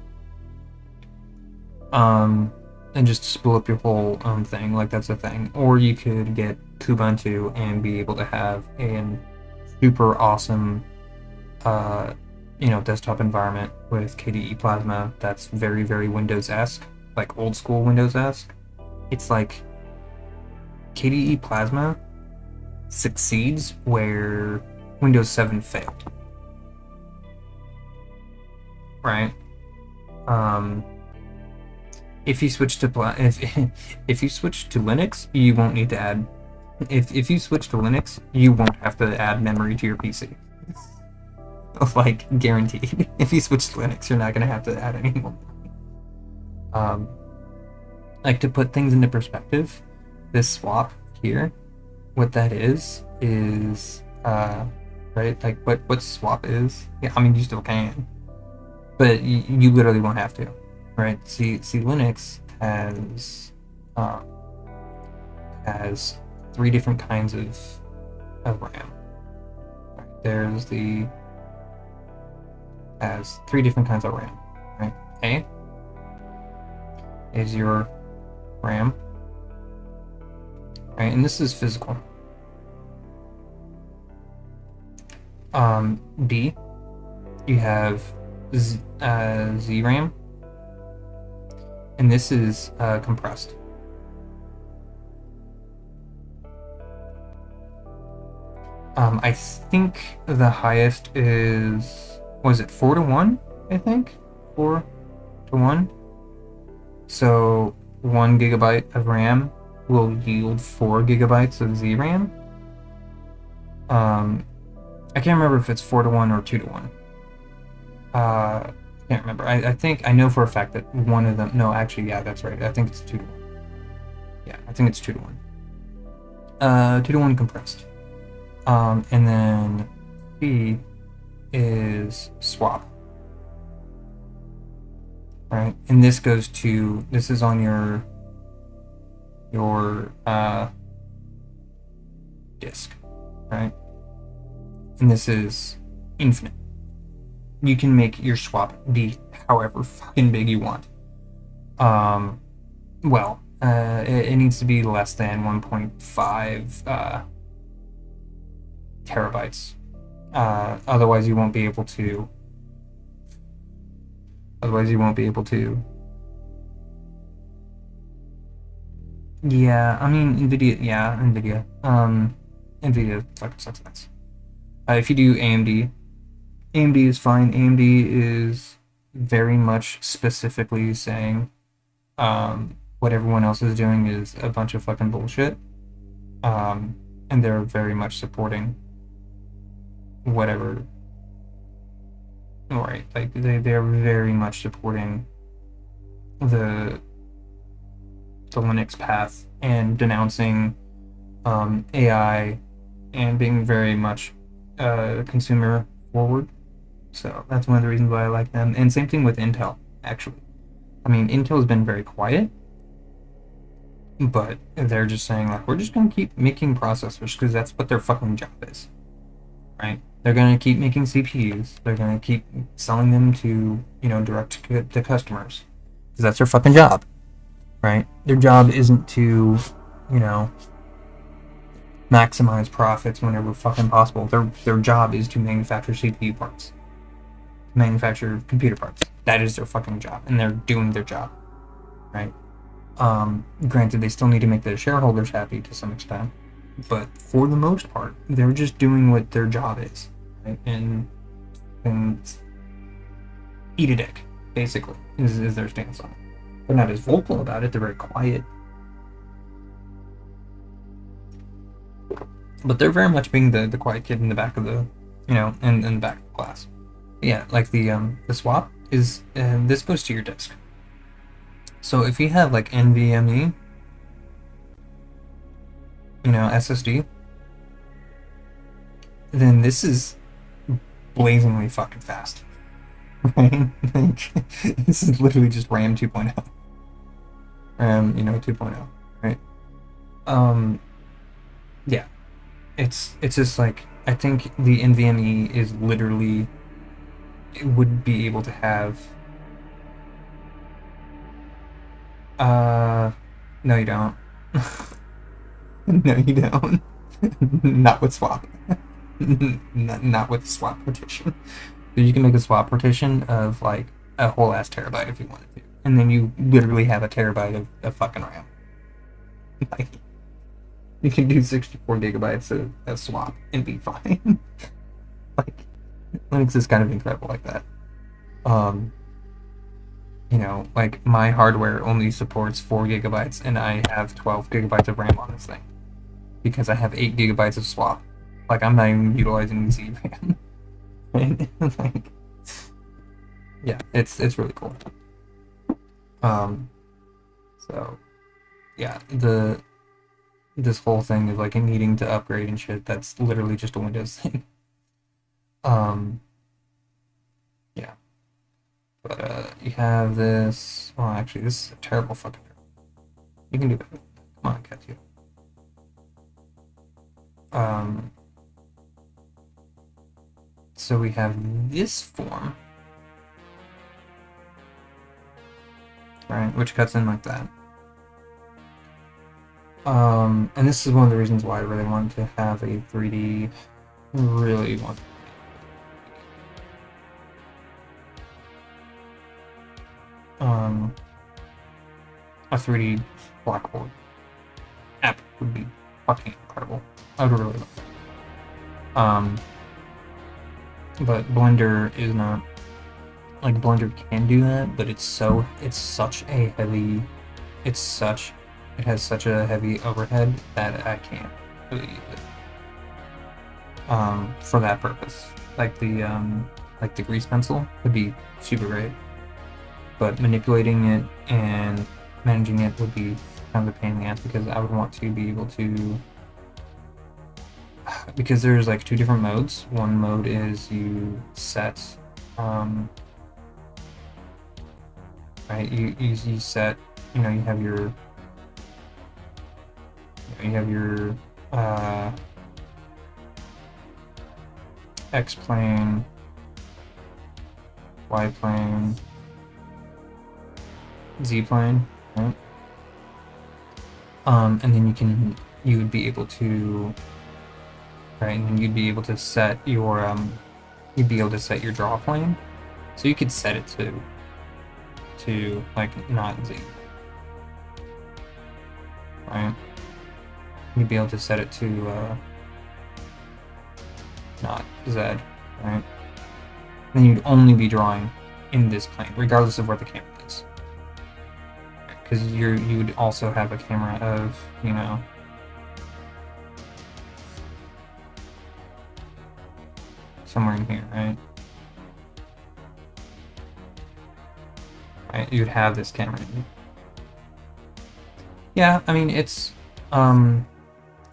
And just spool up your whole own thing, like that's a thing. Or you could get Kubuntu and be able to have a super awesome desktop environment with KDE Plasma that's very, very Windows-esque, like old school Windows-esque. It's like KDE Plasma succeeds where Windows 7 failed. Right? If you switch to if you switch to Linux, you won't need to add. If you switch to Linux, you won't have to add memory to your PC. Like, guaranteed. If you switch to Linux, you're not going to have to add any more. Like, to put things into perspective, this swap here, what that is right? Like, what swap is? Yeah, I mean, you still can, but you literally won't have to, right? See, Linux has 3 different kinds of RAM. Right? Has 3 different kinds of RAM. Right? A is your RAM, right? And this is physical. B, you have ZRAM, and this is compressed. I think the highest is, was it 4:1? I think 4:1. So 1 gigabyte of RAM will yield 4 gigabytes of ZRAM. I can't remember if it's 4:1 or 2:1. I can't remember. I know for a fact that one of them. No, actually, yeah, that's right. I think it's 2:1. Yeah, I think it's 2:1. 2:1 compressed. And then B is swap. Right, and this is on your disk, right? And this is infinite. You can make your swap be however fucking big you want. Well, it needs to be less than 1.5 terabytes. Otherwise you won't be able to. Yeah, I mean, NVIDIA. NVIDIA fucking sucks nuts. If you do AMD, AMD is fine. AMD is very much specifically saying what everyone else is doing is a bunch of fucking bullshit. Um, and they're very much supporting whatever. Right, like they're very much supporting the the Linux path and denouncing AI and being very much consumer forward. So that's one of the reasons why I like them. And same thing with Intel, actually. I mean, Intel's been very quiet, but they're just saying, like, we're just going to keep making processors because that's what their fucking job is, right? They're going to keep making CPUs. They're going to keep selling them to, direct to customers because that's their fucking job, right? Their job isn't to, you know, maximize profits whenever fucking possible. Their job is to manufacture CPU parts, manufacture computer parts. That is their fucking job, and they're doing their job, right? Granted, they still need to make their shareholders happy to some extent, but for the most part, they're just doing what their job is, right? And eat a dick, basically, is their stance on it. They're not as vocal about it. They're very quiet, but they're very much being the quiet kid in the back of the, in the back of the class. Yeah, like the swap is this goes to your disk. So if you have like NVMe, SSD, then this is blazingly fucking fast. Right? Like, this is literally just RAM 2.0. RAM, 2.0, right? Yeah. It's just like I think the NVMe is literally it would be able to have no you don't. No you don't. Not with swap. Not with swap partition. You can make a swap partition of like a whole ass terabyte if you wanted to, and then you literally have a terabyte of fucking RAM. Like you can do 64 gigabytes of swap and be fine. Like Linux is kind of incredible like that. Like my hardware only supports 4 gigabytes, and I have 12 gigabytes of RAM on this thing because I have 8 gigabytes of swap. Like I'm not even utilizing ZRAM. Like, yeah, it's really cool. So yeah, this whole thing is like needing to upgrade and shit. That's literally just a Windows thing. Yeah, but you have this. Well, actually, this is a terrible fucking. You can do better. Come on, catch you. So we have this form, right, which cuts in like that. And this is one of the reasons why I really wanted to have a 3D. Really want. A 3D blackboard app would be fucking incredible. I would really love it. But Blender is not like Blender can do that, but it has such a heavy overhead that I can't really use it. For that purpose, like the grease pencil would be super great, but manipulating it and managing it would be kind of a pain in the ass because I would want to be able to. Because there's like 2 different modes. One mode is you set, right? You set, you have your, X plane, Y plane, Z plane, right? And then you would be able to. Right, and then you'd be able to set your draw plane, so you could set it to like not Z. right? You'd be able to set it to not Z, right? Then you'd only be drawing in this plane, regardless of where the camera is. Because you'd also have a camera of, you know, somewhere in here, right? Right, you'd have this camera in here. Yeah, I mean, it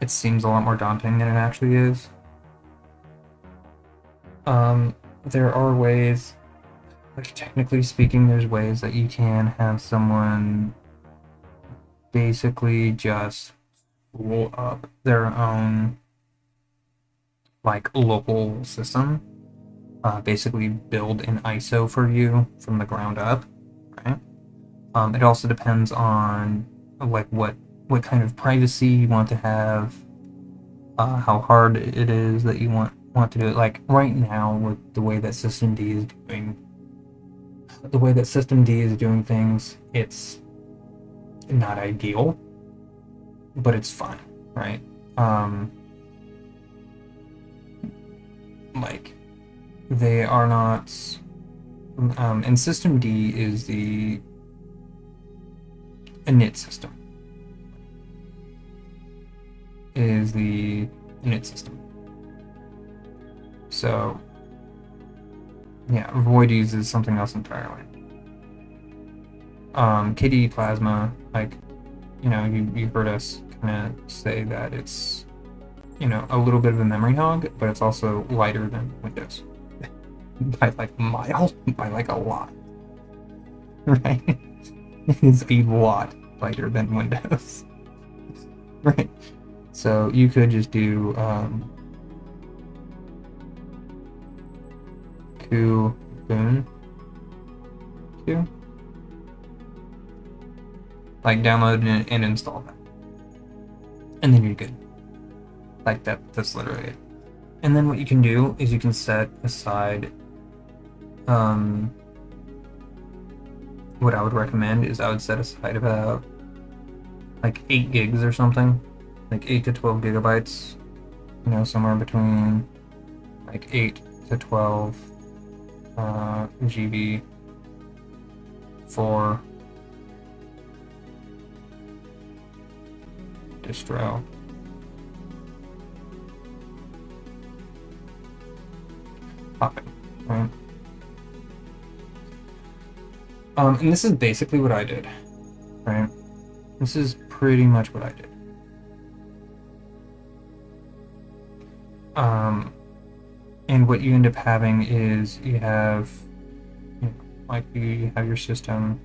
seems a lot more daunting than it actually is. There are ways, like technically speaking, there's ways that you can have someone basically just roll up their own like local system, basically build an ISO for you from the ground up, right? It also depends on like what kind of privacy you want to have, how hard it is that you want to do it. Like right now, with the way that System D is doing things, it's not ideal, but it's fine, right? Like they are not, and System D is the init system. So yeah, Void uses something else entirely. KDE Plasma, like, you know, you heard us kind of say that it's, you know, a little bit of a memory hog, but it's also lighter than Windows. By like a mile, by like a lot. Right? It's a lot lighter than Windows. Right? So you could just do Boon Q, like download and install that, and then you're good. Like that's literally it. And then what you can do is you can set aside, what I would recommend is I would set aside about like 8 gigs or something, like 8 to 12 gigabytes, you know, somewhere between like 8 to 12 GB for distro. Popping, right? And this is basically what I did, right? This is pretty much what I did. And what you end up having is you have, you know, like you have your system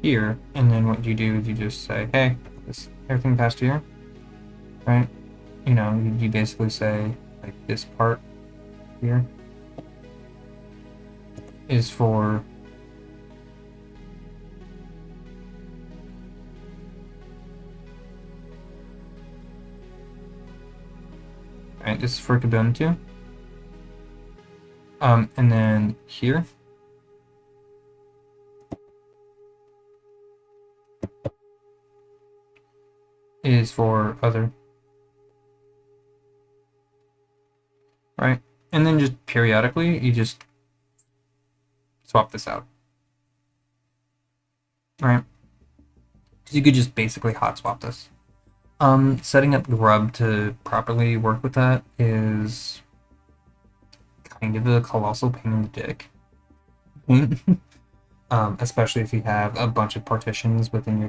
here, and then what you do is you just say, hey, everything passed here, right? You know, you basically say, like, this part here is for right, this is for Ubuntu. And then here is for other, right? And then just periodically, you just swap this out, right? Because you could just basically hot swap this. Setting up Grub to properly work with that is kind of a colossal pain in the dick. Especially if you have a bunch of partitions within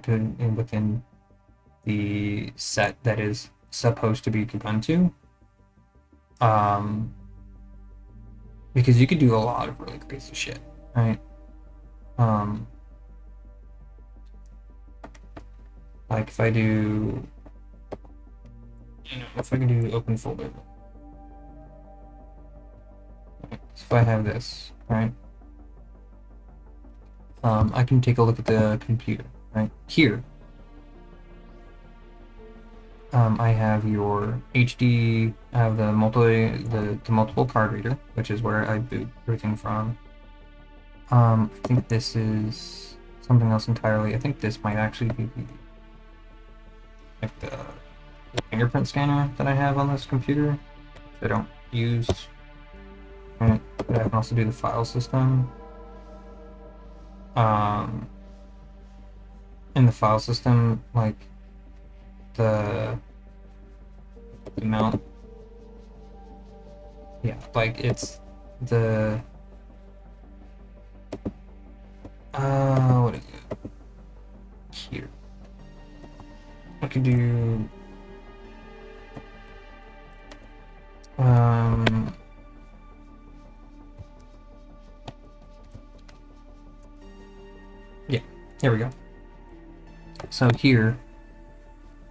the set that is supposed to be Ubuntu. Because you could do a lot of really crazy shit, right? Like if I do, you know, if I can do open folder, right? So if I have this, right, I can take a look at the computer, right here. I have your HD, I have the multiple card reader, which is where I boot everything from. I think this is something else entirely. I think this might actually be like the fingerprint scanner that I have on this computer, which I don't use. Right? But I can also do the file system. In the file system, like the amount, yeah, like it's the what is it here? I could do yeah, here we go. So here,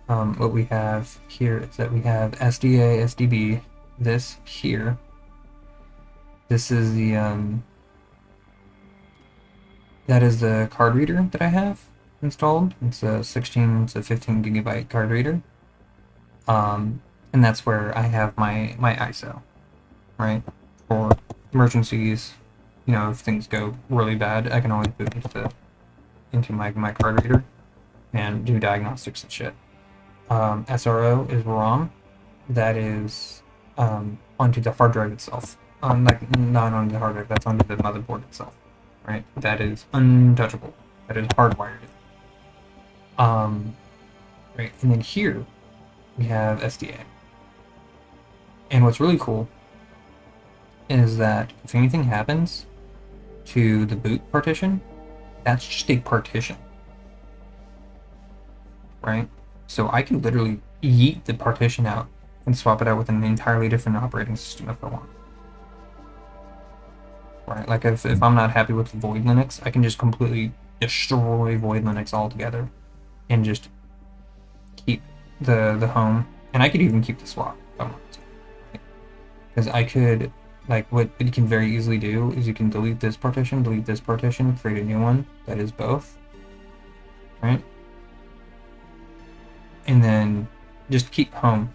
what we have here is that we have SDA, SDB. This here, this is the that is the card reader that I have installed. It's a 16 to 15 gigabyte card reader. And that's where I have my ISO, right? For emergencies, you know, if things go really bad, I can always boot into my card reader and do diagnostics and shit. SRO is ROM. That is onto the hard drive itself. Like not onto the hard drive, that's onto the motherboard itself, right? That is untouchable. That is hardwired. Right, and then here we have SDA. And what's really cool is that if anything happens to the boot partition, that's just a partition, right? So I can literally yeet the partition out and swap it out with an entirely different operating system if I want. Right? Like if I'm not happy with Void Linux, I can just completely destroy Void Linux altogether and just keep the home. And I could even keep the swap if I wanted to. Because I could, like, what you can very easily do is you can delete this partition, create a new one that is both, right? And then just keep home,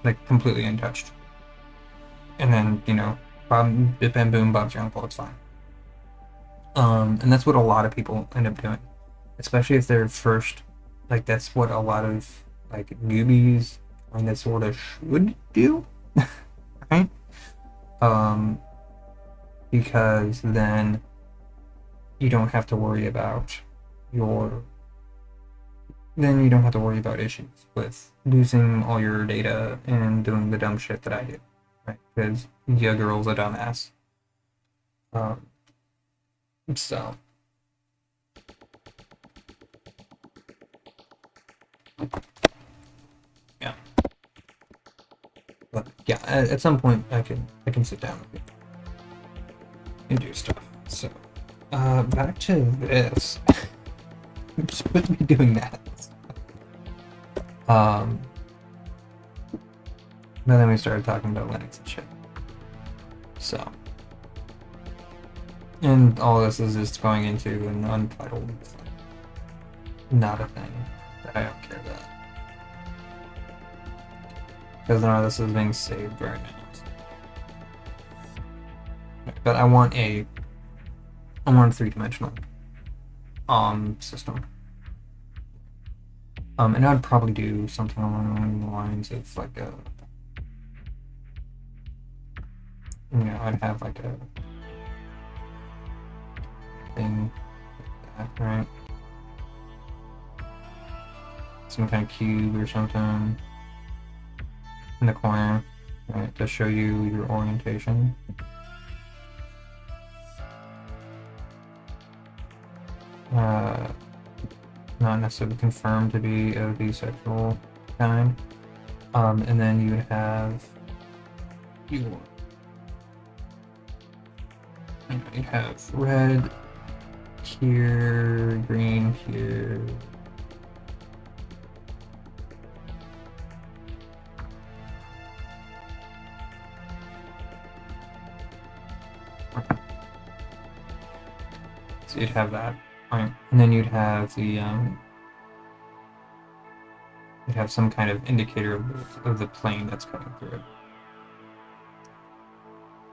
like, completely untouched. And then, you know, bip and boom, Bob's your uncle, it's fine. And that's what a lot of people end up doing, especially if they're first, like, that's what a lot of, like, newbies kind of sort of should do, right? Because then you don't have to worry about issues with losing all your data and doing the dumb shit that I do, right? Because your girl's a dumbass. So yeah. But yeah, at some point I can sit down with you and do stuff. So back to this. Just put me doing that. But then we started talking about Linux and shit. So, and all this is just going into an untitled, not a thing that I don't care about. Because none of this is being saved right now. But I want a three-dimensional system. And I'd probably do something along the lines of like a, you know, I'd have like a thing like that, right? Some kind of cube or something in the corner, right, to show you your orientation. Not necessarily confirmed to be of the sexual kind. And then you would have you'd have red here, green here. So you'd have that. Right. And then you'd have the you'd have some kind of indicator of the plane that's coming through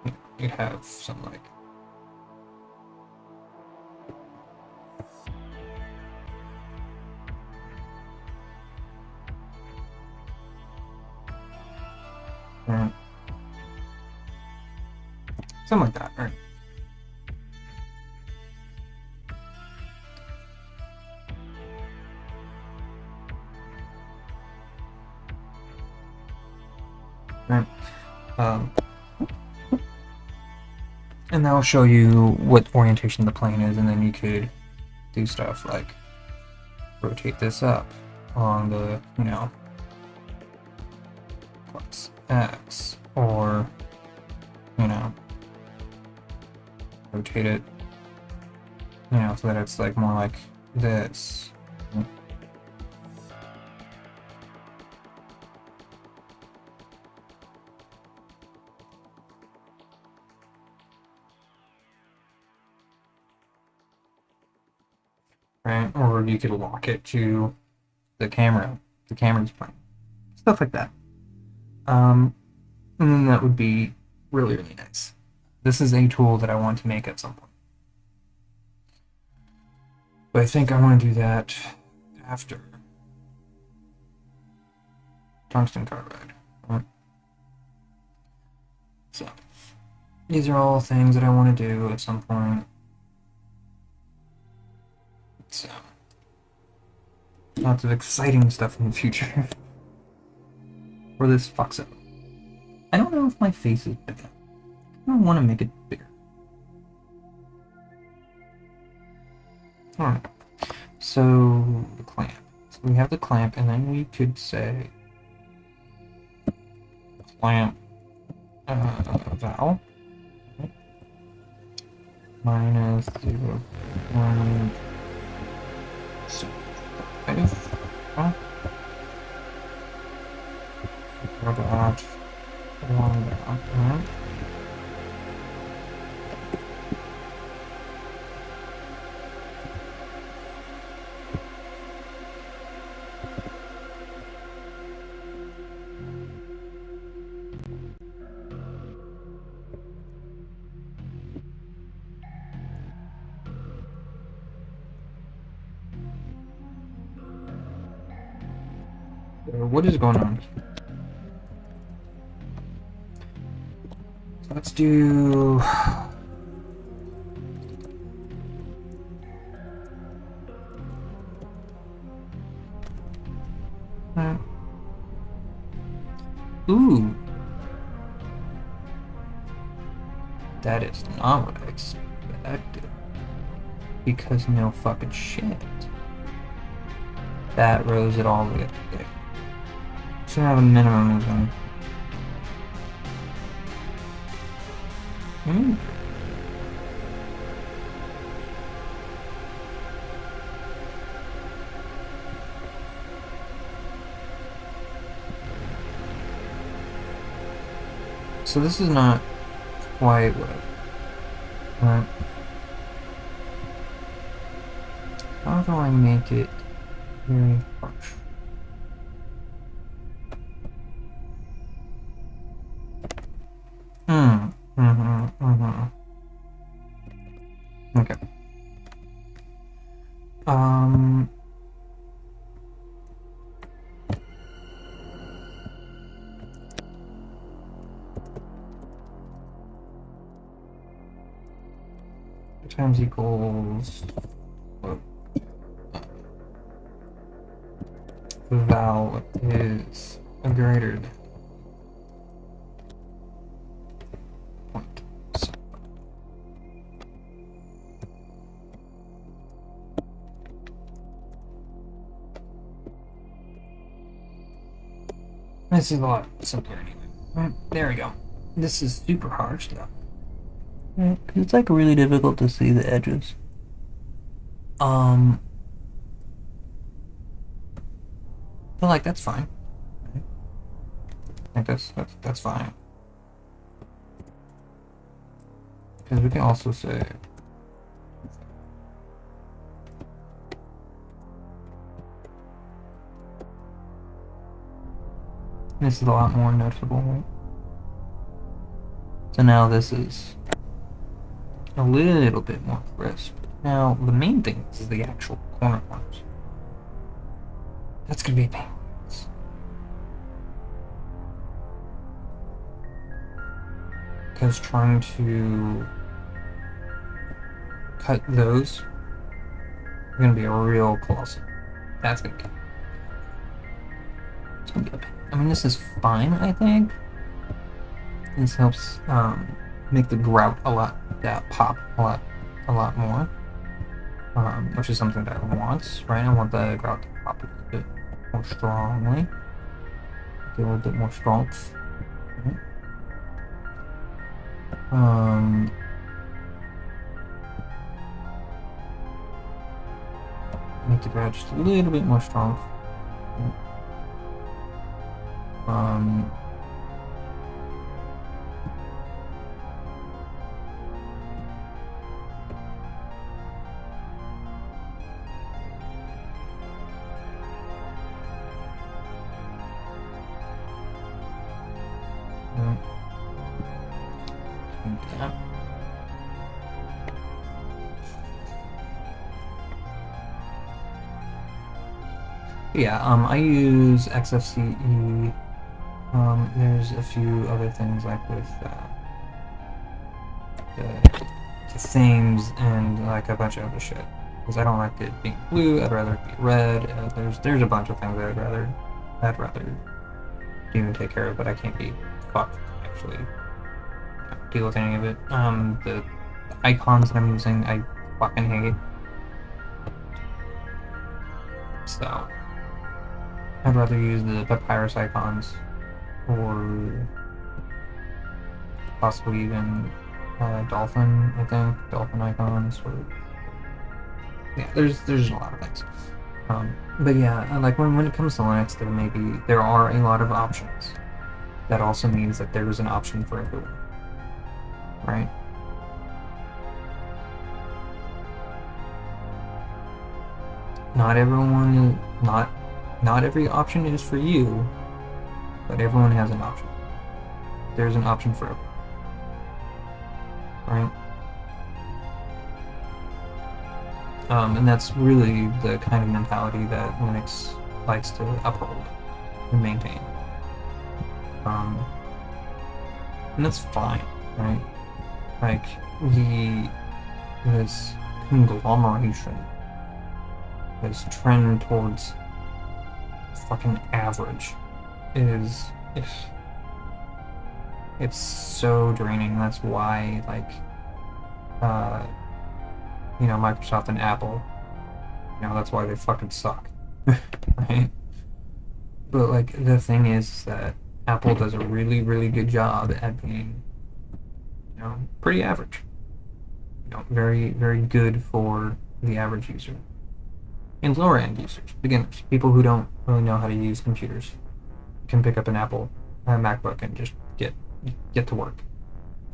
it. You'd have some like Right. Something like that, right? Right. And that'll show you what orientation the plane is, and then you could do stuff like rotate this up along the, plus X, or, rotate it, so that it's like more like this. Right? Or you could lock it to the camera's plane. Stuff like that. And then that would be really, really nice. This is a tool that I want to make at some point. But I think I want to do that after tungsten carbide. Right? So, these are all things that I want to do at some point. So, lots of exciting stuff in the future. For this Foxo. I don't know if my face is big enough. I don't want to make it bigger. Alright. So, the clamp. So we have the clamp, and then we could say clamp val minus 0.5. About along down. What is going on? So let's do. Ooh. That is not what I expected. Because no fucking shit. That rose it all the way up there. So now the minimum is in. So this is not quite what I want. How do I make it very harsh? Okay. Times equals val is a greater than point. So. This is a lot simpler anyway. Right, there we go. This is super harsh though. Right, it's like really difficult to see the edges. But like that's fine. Right? I think that's fine. Because we can also say this is a lot more noticeable, right? So now this is a little bit more crisp. Now, the main thing is the actual corner corners. That's gonna be a pain. because trying to cut those is gonna be a real colossal. That's gonna be. It's gonna be a pain. I mean, this is fine, I think. This helps make the grout pop a lot more, which is something that I want, right? I want the grout to pop a little bit more strongly, get a little bit more strength. Make the grout just a little bit more strong. Yeah, I use XFCE. There's a few other things like with the themes and like a bunch of other shit. Because I don't like it being blue, I'd rather it be red. There's a bunch of things that I'd rather even take care of, but I can't be fucked actually deal with any of it. The icons that I'm using, I fucking hate. So I'd rather use the papyrus icons, or possibly even dolphin. I think dolphin icons. Or yeah, there's a lot of things. But yeah, like when it comes to Linux, there are a lot of options. That also means that there is an option for everyone, right? Not every option is for you, but everyone has an option. There's an option for everyone, right? And that's really the kind of mentality that Linux likes to uphold and maintain. And that's fine, right? Like, this conglomeration, this trend towards fucking average it's so draining. That's why, like, Microsoft and Apple, that's why they fucking suck. Right? But like, the thing is that Apple does a really, really good job at being, pretty average. Very, very good for the average user. And lower end users, beginners, people who don't really know how to use computers, can pick up an Apple MacBook and just get to work.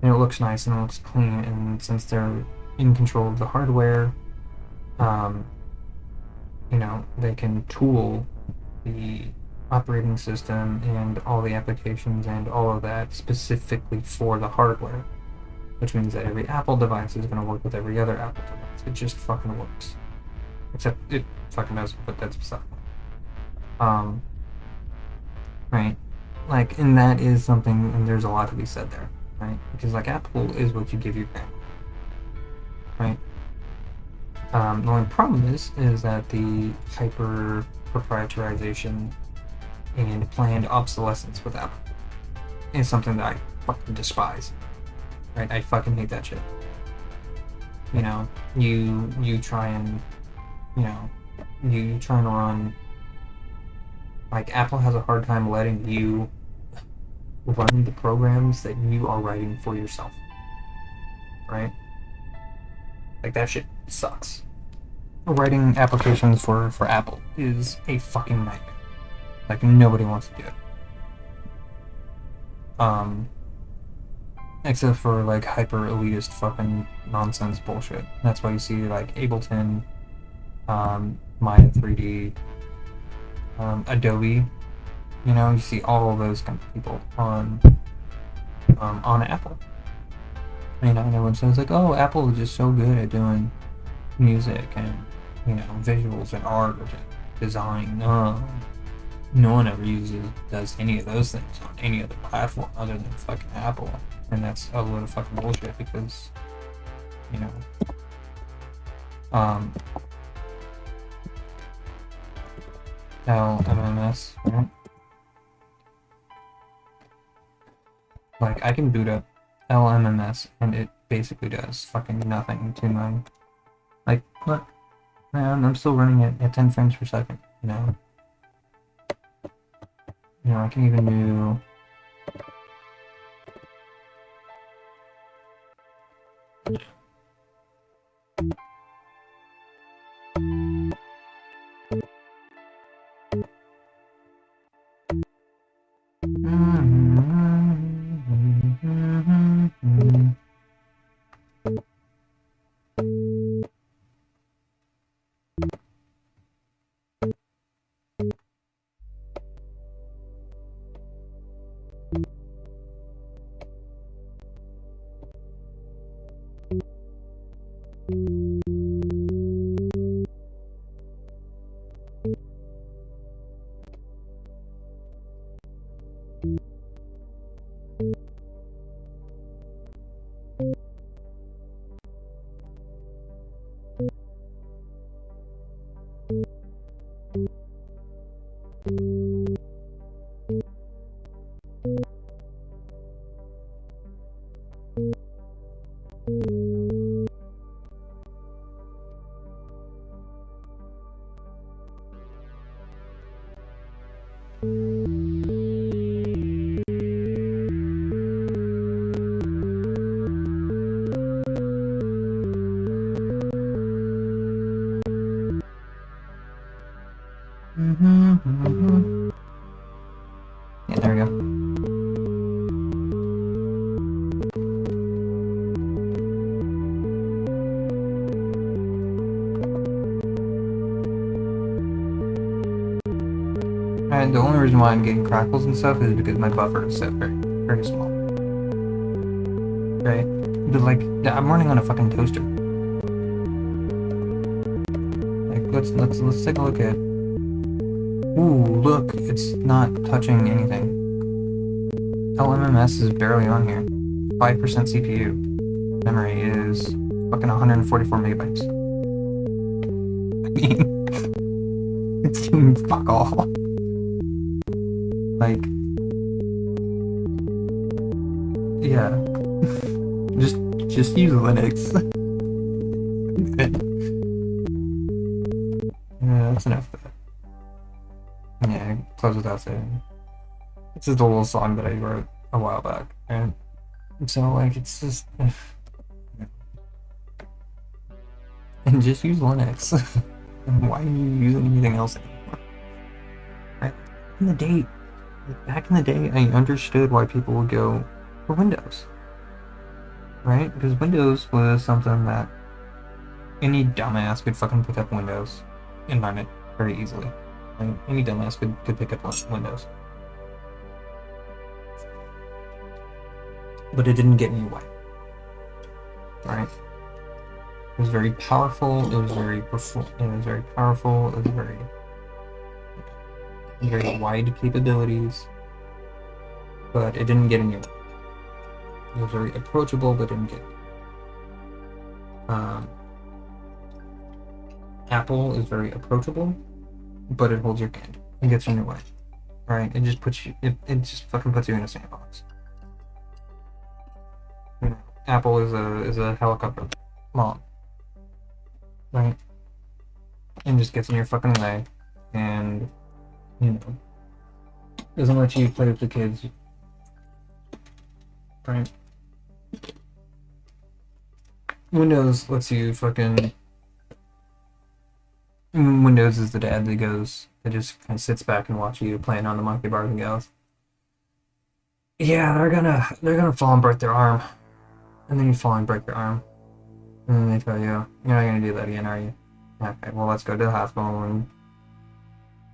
And it looks nice and it looks clean, and since they're in control of the hardware, they can tool the operating system and all the applications and all of that specifically for the hardware, which means that every Apple device is going to work with every other Apple device. It just fucking works. Except it fucking doesn't, but that's beside the point. Right? Like, and that is something, and there's a lot to be said there, right? Because, like, Apple is what you give your parent, right? The only problem is that the hyper proprietarization and planned obsolescence with Apple is something that I fucking despise, right? I fucking hate that shit. You try and run, like, Apple has a hard time letting you run the programs that you are writing for yourself, right? Like, that shit sucks. Writing applications for Apple is a fucking nightmare. Like, nobody wants to do it. Except for, like, hyper elitist fucking nonsense bullshit. That's why you see, like, Ableton, Maya 3D, Adobe, you see all of those kind of people on Apple. And everyone says, like, oh, Apple is just so good at doing music and, visuals and art and design. No one ever does any of those things on any other platform other than fucking Apple, and that's a load of fucking bullshit because, you know, LMMS, right? Like, I can boot up LMMS and it basically does fucking nothing to my, like, look, man, I'm still running it at 10 frames per second, you know? You know, I can even do... Yeah, there we go. And the only reason why I'm getting crackles and stuff is because my buffer is set very, very small. Right? But like, I'm running on a fucking toaster. Like, let's take a look at. Ooh, look, it's not touching anything. LMMS is barely on here. 5% CPU. Memory is fucking 144 megabytes. I mean, it's doing fuck all. Like, yeah, just use Linux. Yeah, that's enough of that. Yeah, close without saying. This is the little song that I wrote a while back, and so like it's just, and just use Linux. Why are you using anything else anymore? Right? Back in the day, I understood why people would go for Windows. Right? Because Windows was something that any dumbass could fucking pick up Windows and run it very easily. Like, any dumbass could pick up Windows. But it didn't get in your way. Right? It was very powerful, it was very powerful, it was very wide capabilities, but it didn't get in your way. It was very approachable, but didn't get. Apple is very approachable, but it holds your hand. It gets in your way, right? It just puts you. It just fucking puts you in a sandbox. You know, Apple is a helicopter mom, right? And just gets in your fucking way, and you know, doesn't let you play with the kids, right? Windows lets you fucking. Windows is the dad that just kind of sits back and watches you playing on the monkey bars and goes, "Yeah, they're gonna fall and break their arm," and then you fall and break your arm, and then they tell you, "You're not gonna do that again, are you?" Okay, well, let's go to the hospital and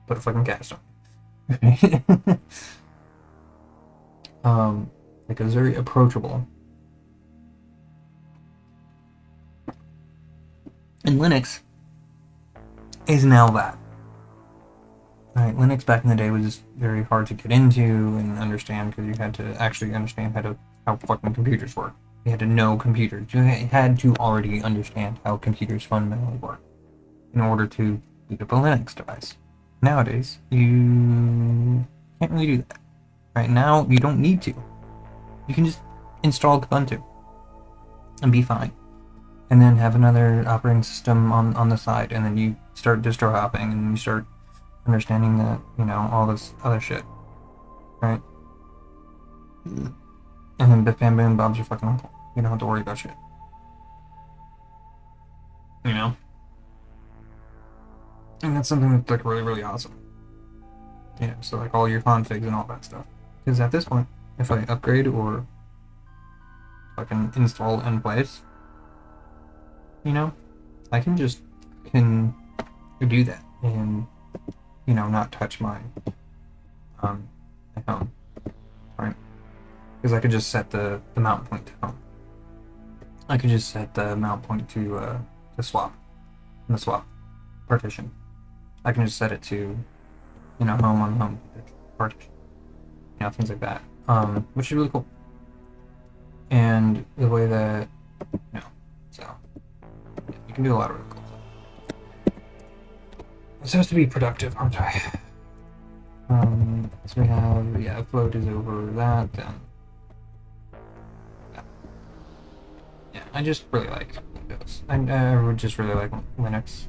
put a fucking cast on. Like, it was very approachable. And Linux is now that. Right, Linux back in the day was just very hard to get into and understand because you had to actually understand how how fucking computers work. You had to know computers. You had to already understand how computers fundamentally work in order to boot up a Linux device. Nowadays, you can't really do that. Right now, you don't need to. You can just install Ubuntu and be fine. And then have another operating system on the side, and then you start distro hopping, and you start understanding that, you know, all this other shit. Right? And then biff bam boom, Bob's your fucking uncle. You don't have to worry about shit. You know? And that's something that's like really, really awesome. You know, so like all your configs and all that stuff. Because at this point, if I upgrade or fucking install in place, you know, I can just do that and, you know, not touch my home, right? Because I could just set the mount point to home. I could just set the mount point to swap, in the swap partition. I can just set it to, you know, home on home partition. You know, things like that, which is really cool. And the way that, you know, so yeah, you can do a lot of really cool stuff. It's supposed to be productive, aren't I? So we have, yeah, float is over that, then yeah, I just really like Windows. I would just really like Linux.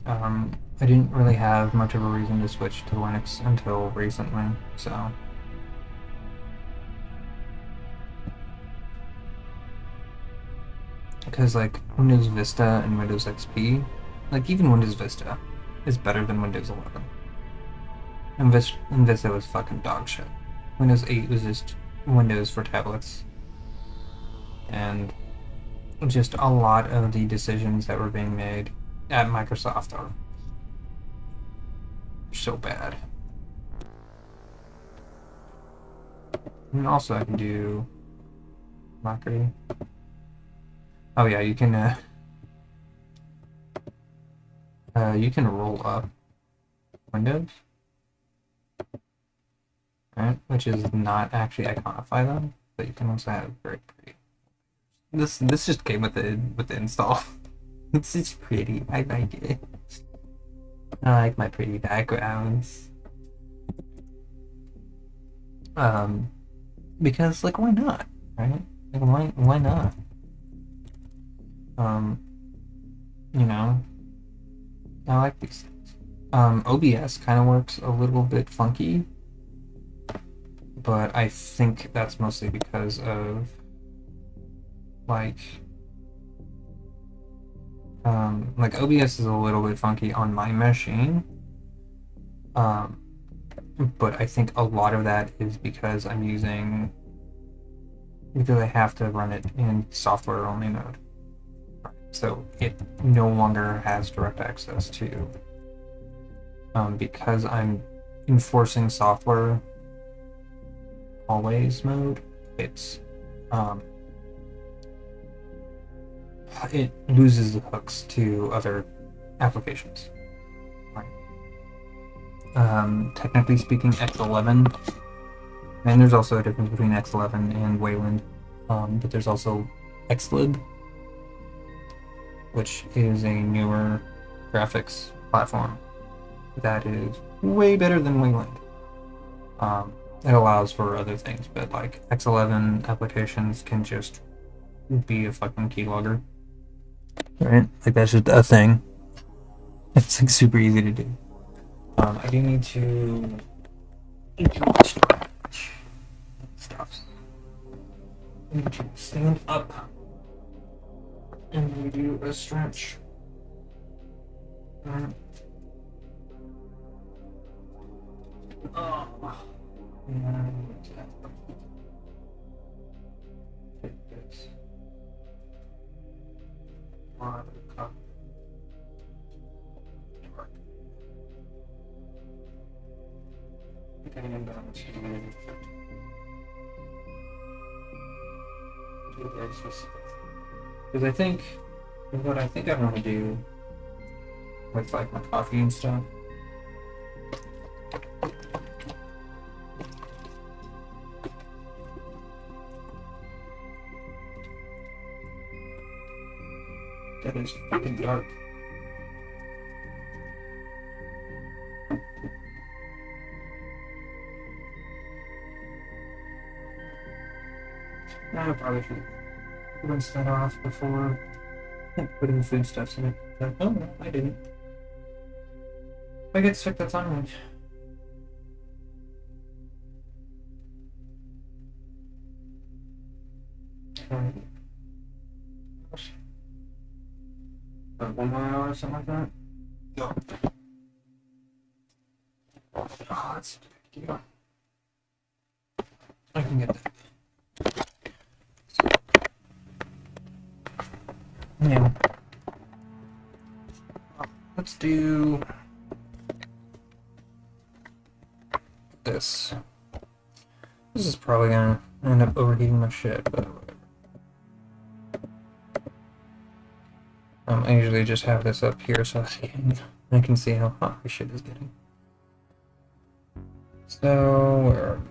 I didn't really have much of a reason to switch to Linux until recently, so because like Windows Vista and Windows XP, like even Windows Vista is better than Windows 11. And Vista was fucking dog shit. Windows 8 was just Windows for tablets. And just a lot of the decisions that were being made at Microsoft are so bad. And also I can do Mockery. Oh yeah, you can roll up windows, right? Which is not actually iconify them, but you can also have very pretty. This just came with the install. It's just pretty. I like it. I like my pretty backgrounds. Because like why not, right? Like why not? You know, I like these things. OBS kind of works a little bit funky, but I think that's mostly because of like OBS is a little bit funky on my machine, but I think a lot of that is because I have to run it in software only mode. So it no longer has direct access to, because I'm enforcing software always mode, it's, it loses the hooks to other applications. Right. Technically speaking, X11, and there's also a difference between X11 and Wayland, but there's also Xlib, which is a newer graphics platform that is way better than Wayland. It allows for other things, but like X11 applications can just be a fucking keylogger. Right? Like that's just a thing. It's like super easy to do. I do need to stuff. I need to stand up and we do a stretch. Oh. And take this. One cup. Getting imbalance. Because I think what I think I want to do with like my coffee and stuff dark. I probably should rinse that off before putting foodstuffs in it. But, oh no, I didn't. If I get sick, that's on me. About 1 more hour or something like that? No. Oh, that's a good idea. I can get that. Yeah. Let's do this. This is probably gonna end up overheating my shit, but whatever. I usually just have this up here so I can see how hot my shit is getting. So, where are we?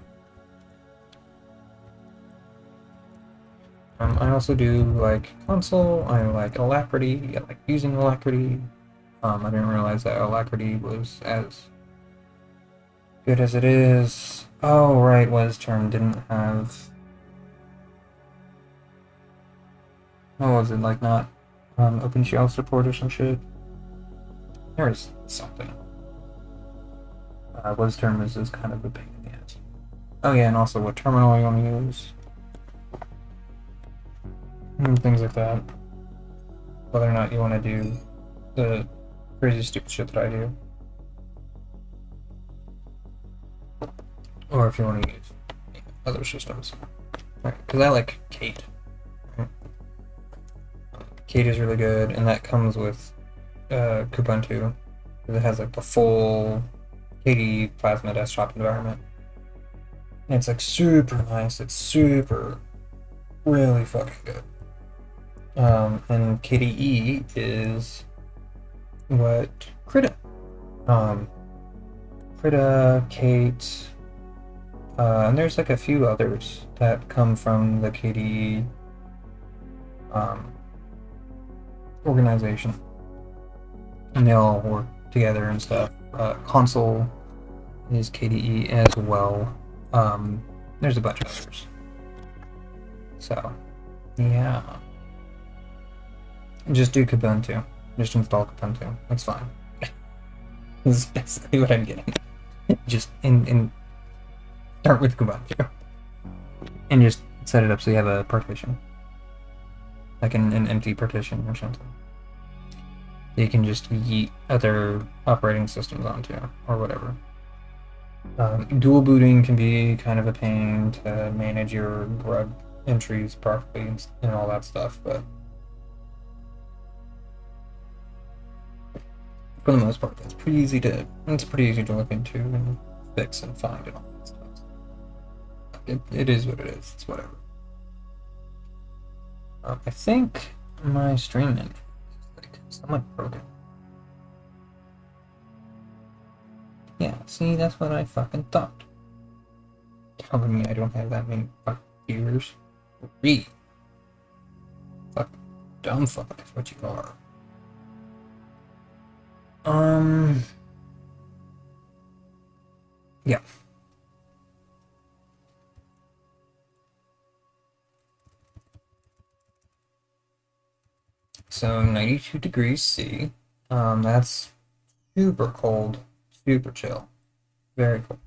I also do like console, I like Alacrity, I like using Alacrity. I didn't realize that Alacrity was as good as it is. Oh, right, WesTerm didn't have... What was it, like not OpenShell support or some shit? There is something. WesTerm is kind of a pain in the ass. Oh yeah, and also what terminal you want to use. And things like that. Whether or not you want to do the crazy stupid shit that I do. Or if you want to use other systems. Right, because I like Kate. Right? Kate is really good, and that comes with Kubuntu. It has like the full KDE Plasma desktop environment. And it's like super nice, it's super, really fucking good. And KDE is what Krita. Krita, Kate, and there's like a few others that come from the KDE organization. And they all work together and stuff. Console is KDE as well. There's a bunch of others. So, yeah. Just do Kubuntu. Just install Kubuntu. That's fine. This is basically what I'm getting. Just start with Kubuntu. And just set it up so you have a partition. Like an empty partition or something. You can just yeet other operating systems onto, or whatever. Dual booting can be kind of a pain to manage your grub entries properly and all that stuff, but for the most part, it's pretty easy to look into and fix and find and all that stuff. It is what it is. It's whatever. I think my streaming is like somewhat broken. Yeah, see, that's what I fucking thought. Telling me I don't have that many fucking viewers. Read. Fuck. Dumb fuck is what you are. Yeah. So 92 degrees C. That's super cold, super chill, very cold.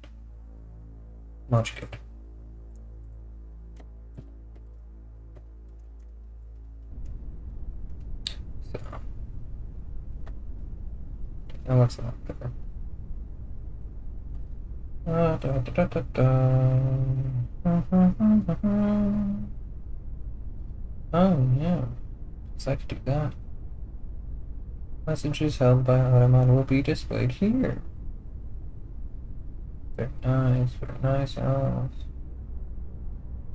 Much good. So now what's that there? Oh yeah. Excited to do that. Messages held by Automat will be displayed here. Very nice, very nice.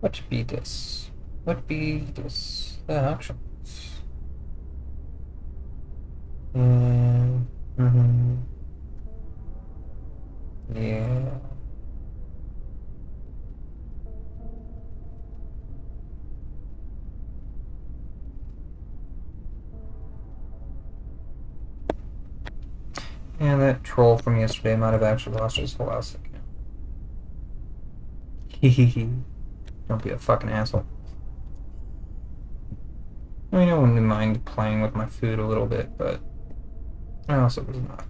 What be this? What be this? The actions. Yeah. And that troll from yesterday might have actually lost his whole house account. Hehehe. Don't be a fucking asshole. I mean, I wouldn't mind playing with my food a little bit, but I also was not.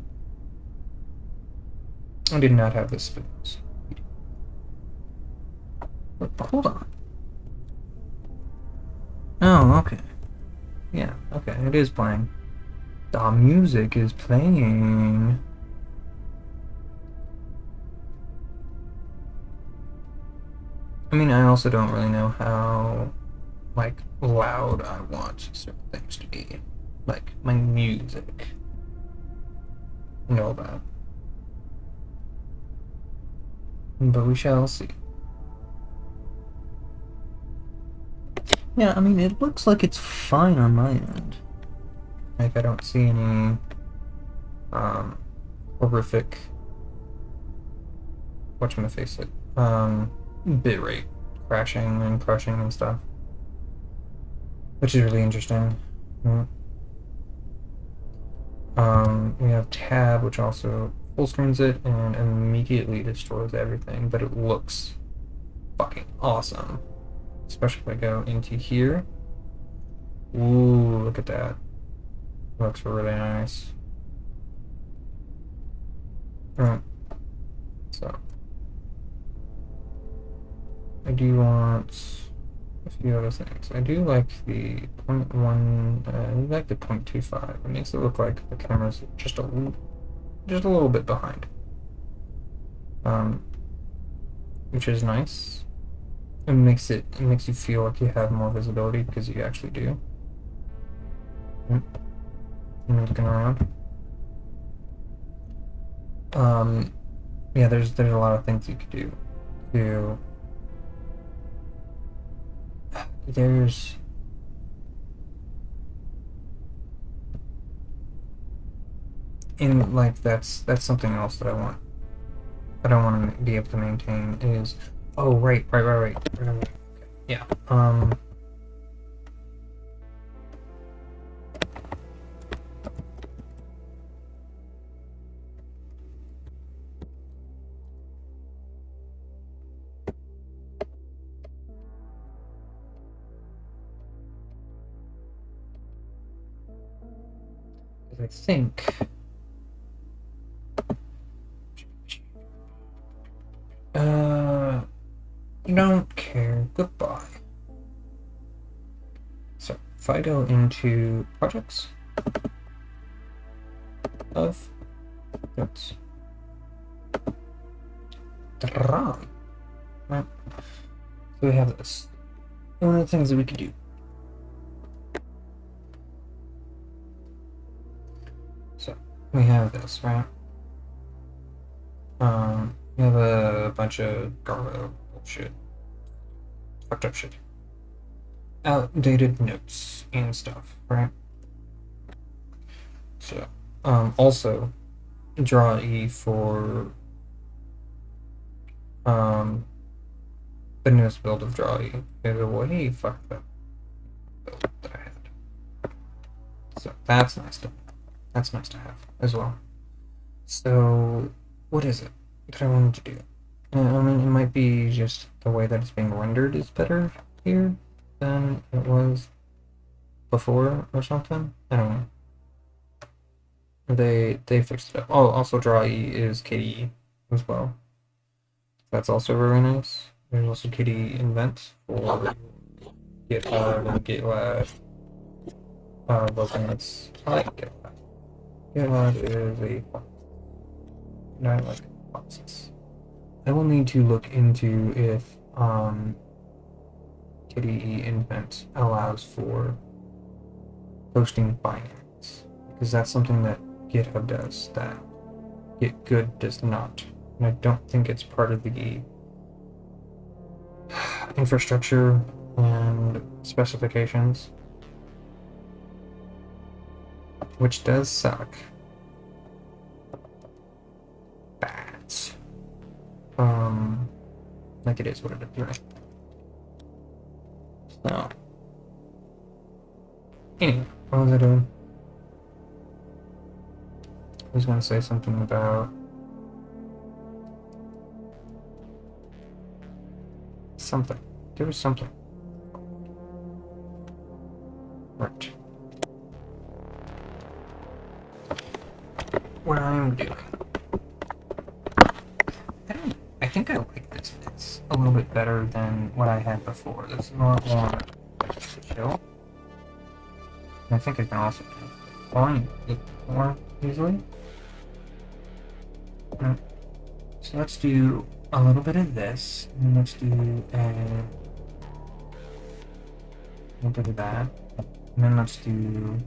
I did not have the spoons. Hold on. Oh, okay. Yeah, okay, it is playing. The music is playing. I mean, I also don't really know how, like, loud I want certain things to be. Like, my music. Know that. But we shall see. Yeah, I mean, it looks like it's fine on my end. Like, I don't see any, horrific, whatchamafaceit, bitrate crashing and crushing and stuff. Which is really interesting. We have tab, which also full screens it and immediately destroys everything, but it looks fucking awesome. Especially if I go into here. Ooh, look at that. Looks really nice. Alright. So. I do want a few other things. I do like the 0.1, I like the 0.25. It makes it look like the camera's just a little bit behind. Which is nice. It makes you feel like you have more visibility because you actually do. I'm looking around. Yeah, there's a lot of things you could do to. There's in like that's something else that I want. That I want to be able to maintain is. Oh right. Okay. Yeah. I think don't care. Goodbye. So if I go into projects of notes. Right. So we have this. One of the things that we could do. So we have this, right? We have a bunch of garbage bullshit. Fucked up shit. Outdated notes and stuff, right? So, also, draw E for, the newest build of draw E is way fucked up build that I had. So, that's nice to have as well. So, what is it that I wanted to do? I mean, it might be just the way that it's being rendered is better here than it was before or something. I don't know. They fixed it up. Oh, also draw E is KDE as well. That's also very nice. There's also KDE invent for GitHub and GitLab. Locals. I like GitLab. GitLab is a fun. And I like boxes. I will need to look into if KDE invent allows for posting binaries, because that's something that GitHub does that GitGood does not, and I don't think it's part of the infrastructure and specifications, which does suck. But like it is what it is, right? So anyway, what was I doing? was going to say something about something. There was something. Right. What I am doing. I think I like this. It's a little bit better than what I had before. This is a lot more chill. And I think I can also find it more easily. Right. So let's do a little bit of this, and let's do a little bit of that, and then let's do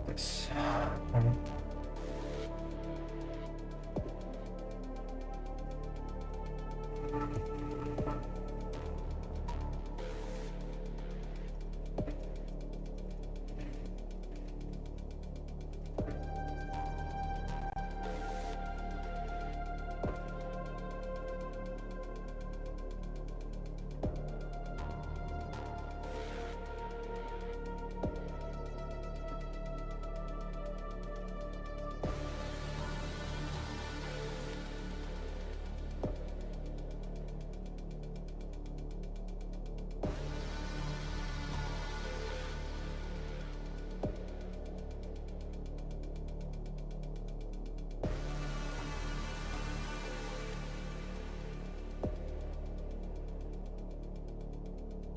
this. Right.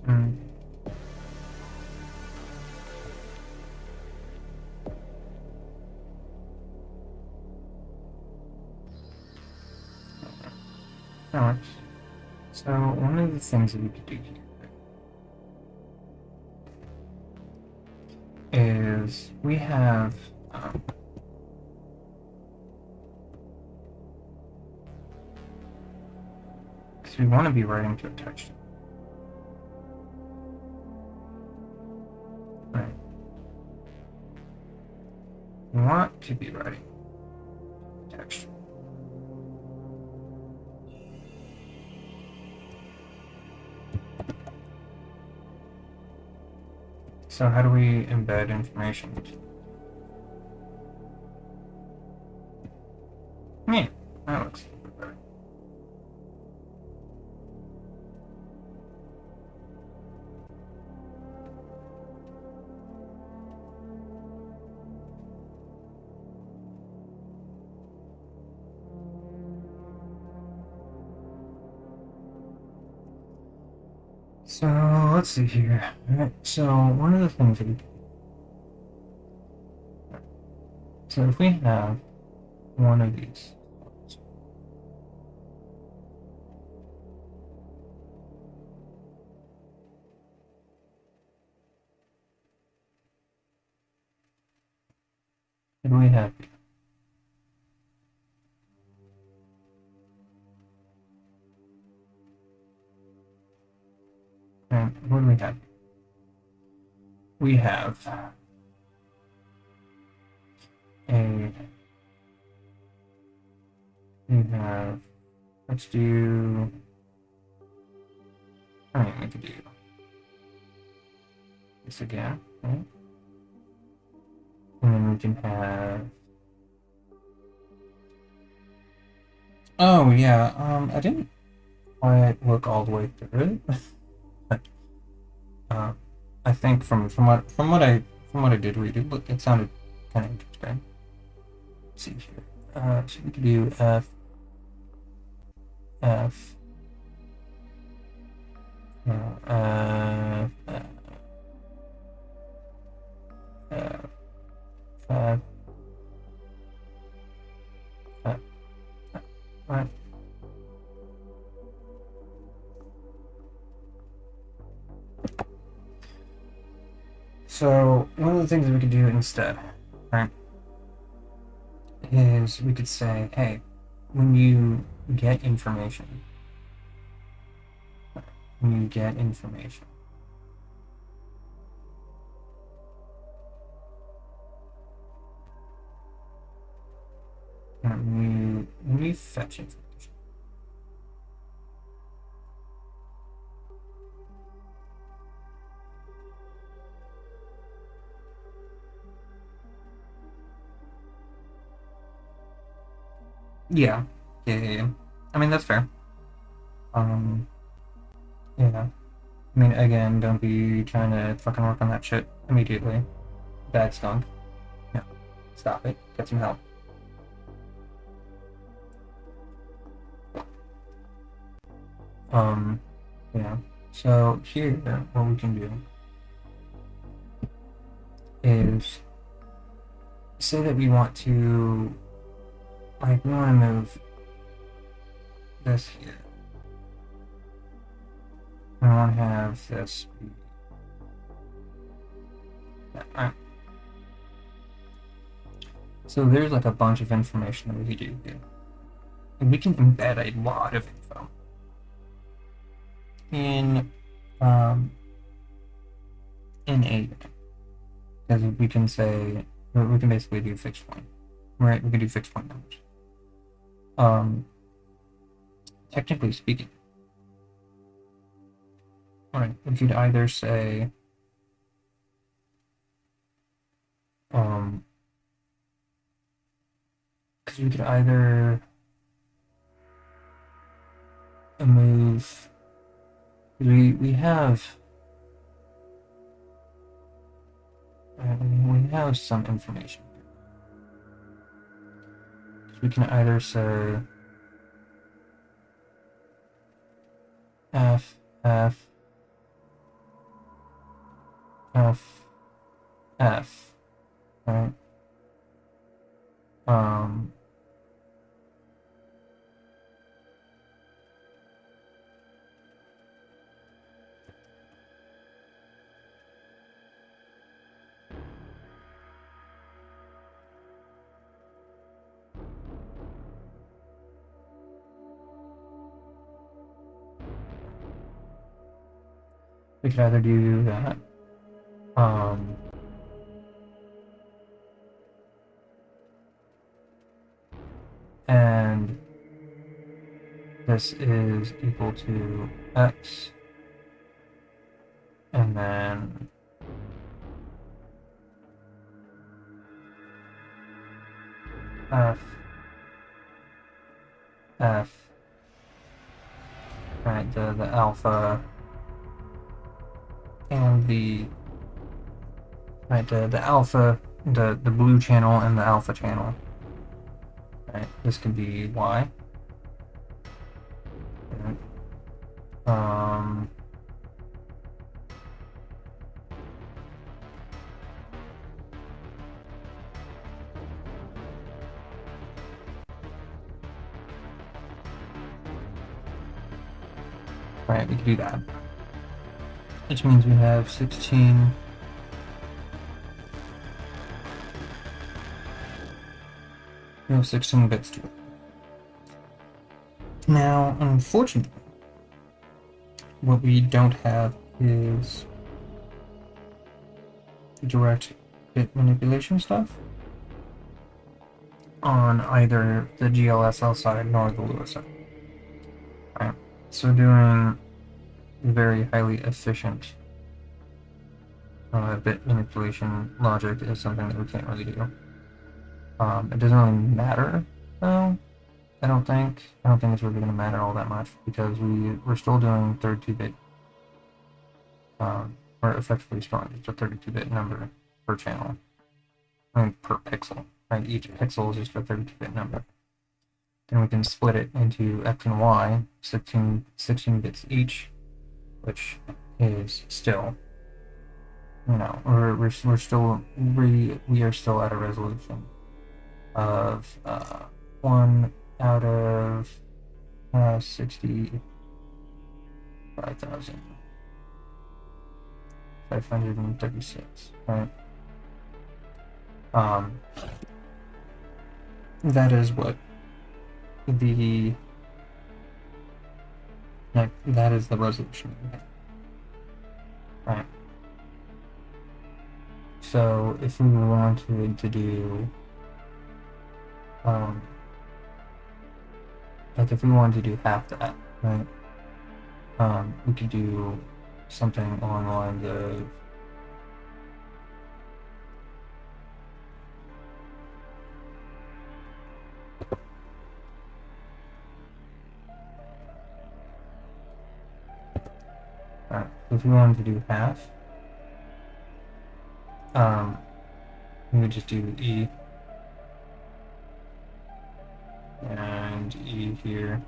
Mm. Alright. So one of the things that we could do here is we have because we want to be writing to a text. Right. We want to be writing text. So how do we embed information? Yeah, that looks a little bit better. So let's see here. Alright, so one of the things that we do. So if we have one of these. What do we have here? And what do we have? We have let's do, I mean, we could do this again, right? And then we can have, oh yeah, I didn't quite look all the way through it, but I think from what I did read, it sounded kind of interesting. Let's see here. So we could do F, F, F, F, F, F, right. So one of the things we could do instead, right, is we could say, hey, when you get information, and when you fetch information, Yeah. Yeah. I mean, that's fair. Um, yeah. I mean, again, don't be trying to fucking work on that shit immediately. Bad skunk. No. Stop it. Get some help. Um, yeah. So here, what we can do is say that we want to, like, we want to move this here. We want to have this be that, right? So there's like a bunch of information that we can do here. And we can embed a lot of info in um, in a, because we can say we can basically do fixed point, right? We can do fixed point numbers. Technically speaking, right? We could either say because we could either move. We have we have some information. We can either say F F F F, right? Um, we could either do that. Um, and this is equal to X, and then F F, right? The alpha and the right the alpha, the blue channel and the alpha channel. Right, this could be Y. Right. Right, we could do that, which means we have 16. We have 16 bits to it. Now, unfortunately, what we don't have is direct bit manipulation stuff on either the GLSL side nor the Lua side. Right. So doing very highly efficient bit manipulation logic is something that we can't really do. It doesn't really matter though. I don't think it's really going to matter all that much because we're still doing 32-bit. We're effectively storing just a 32-bit number per channel. I mean, per pixel. Right? Each pixel is just a 32-bit number. Then we can split it into X and Y, 16 bits each, which is still, you know, we're still we are still at a resolution of 1 out of 65,536, right? That is what the that is the resolution, right? So if we wanted to do like if we wanted to do half that, right? We could do something along the lines of Alright, so if we wanted to do half, we would just do E and E here,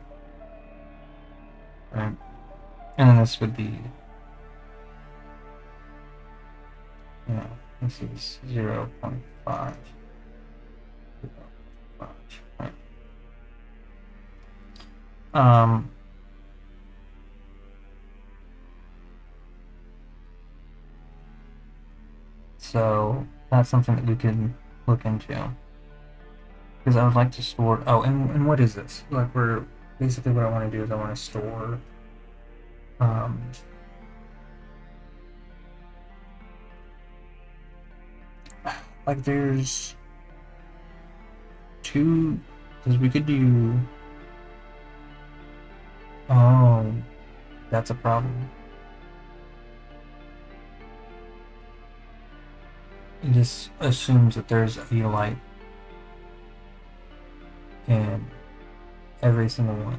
right? And then this would be, this is 0.5. Right. So that's something that we can look into. Because I would like to store, oh, and what is this? Like, basically what I want to do is I want to store, like there's two, because we could do, oh, that's a problem. This assumes that there's a light in every single one.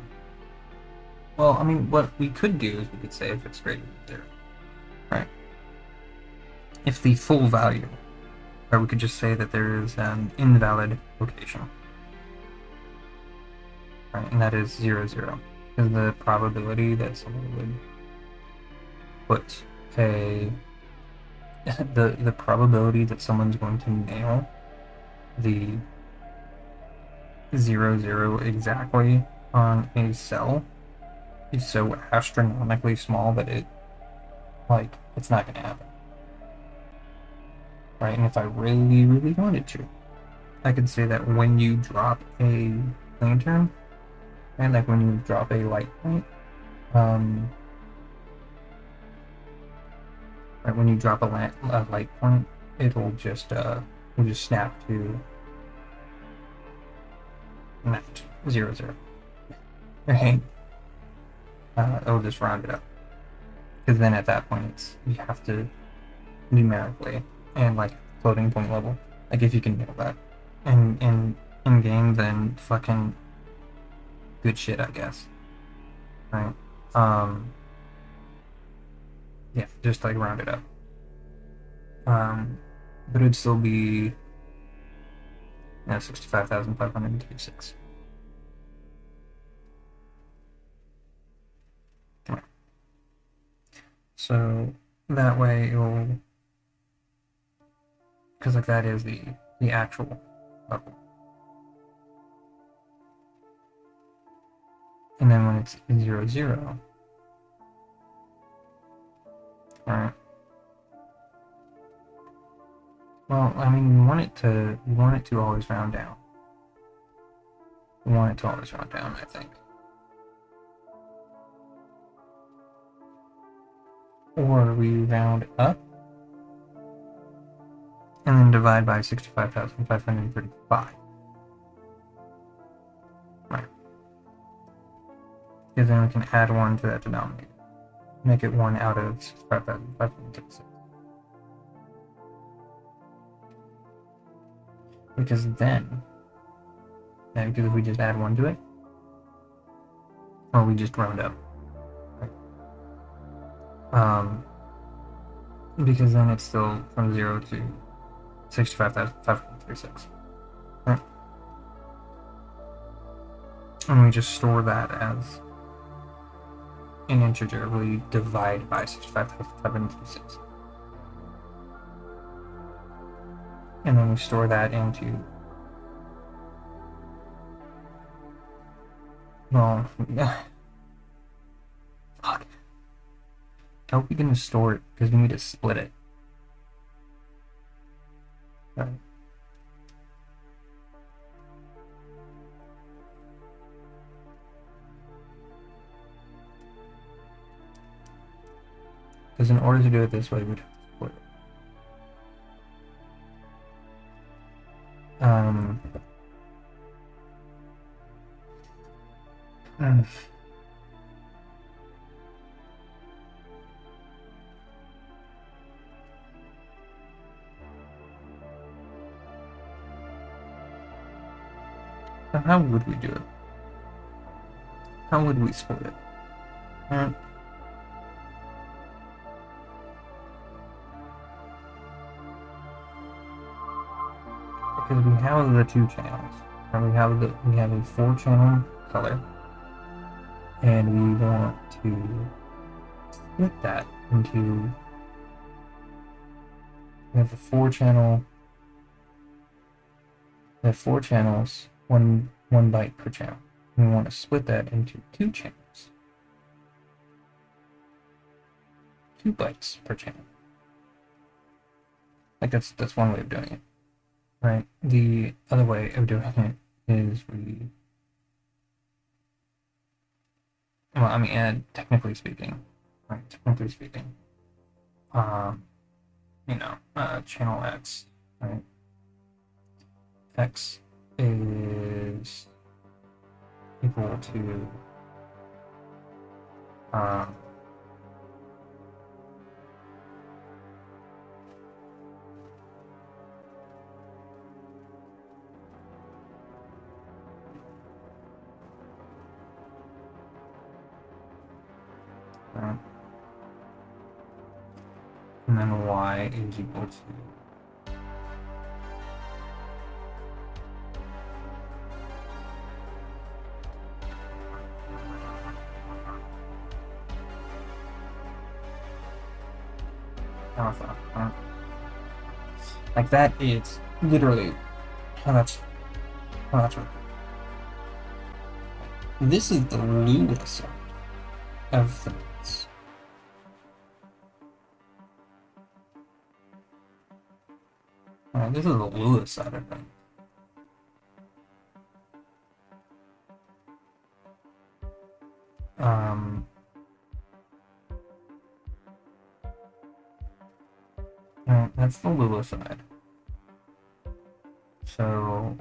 Well, I mean, what we could do is we could say if it's greater than 0, right? If the full value, or we could just say that there is an invalid location, right? And that is 0, 0. Because the probability that someone would put the probability that someone's going to nail the 0, 0 exactly on a cell is so astronomically small that it's not going to happen. Right? And if I really, really wanted to, I could say that when you drop a lantern, and like when you drop a light point, right, when you drop a light point, it'll just snap to not 0, 0. Right? It'll just round it up. Because then at that point, you have to numerically and like floating point level. Like if you can nail that in game, then fucking good shit, I guess. Right? Yeah, just like round it up. But it'd still be 65,536. So that way it'll, because like that is the actual level. And then when it's 0, 0, right? Well, I mean, we want it to always round down. We want it to always round down, I think. Or we round up and then divide by 65,535. Right. Because then we can add 1 to that denominator. Make it 1 out of 65,536. Because then, because if we just add 1 to it, or we just round up, because then it's still from 0 to 65,536. Right? And we just store that as an integer. We divide by 65,536. And then we store that into, well, fuck. How are we going to store it? Because we need to split it. Right. Because in order to do it this way, we'd have to split it. So how would we do it? How would we split it? because we have the two channels, and we have a 4-channel color, and we want to split that into. We have a 4-channel. We have 4 channels, one byte per channel. We want to split that into 2 channels, 2 bytes per channel. Like that's one way of doing it, right? The other way of doing it is well, I mean, technically speaking, right? Technically speaking, channel X, right? X is equal to and then Y is equal to alpha, right? Like that is literally how that's working. This is the Lewis side of things. Alright, this is the Lewis side of things. Alright, that's the Lewis side. So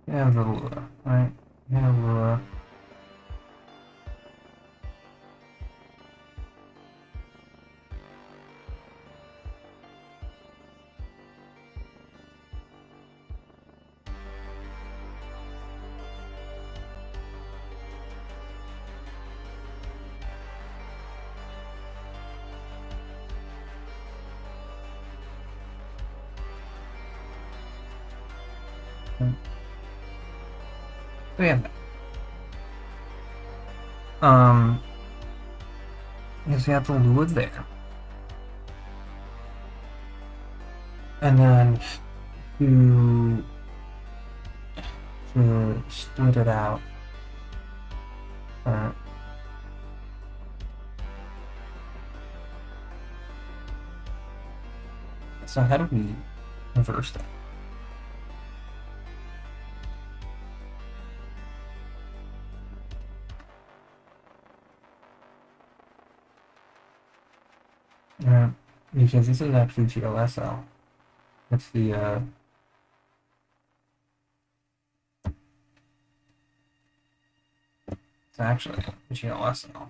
yeah, the Lua, right? Yeah, Lua. So yeah, because you have the Lua there, and then to split it out. So how do we reverse that? Because this is actually GLSL. It's the it's actually GLSL.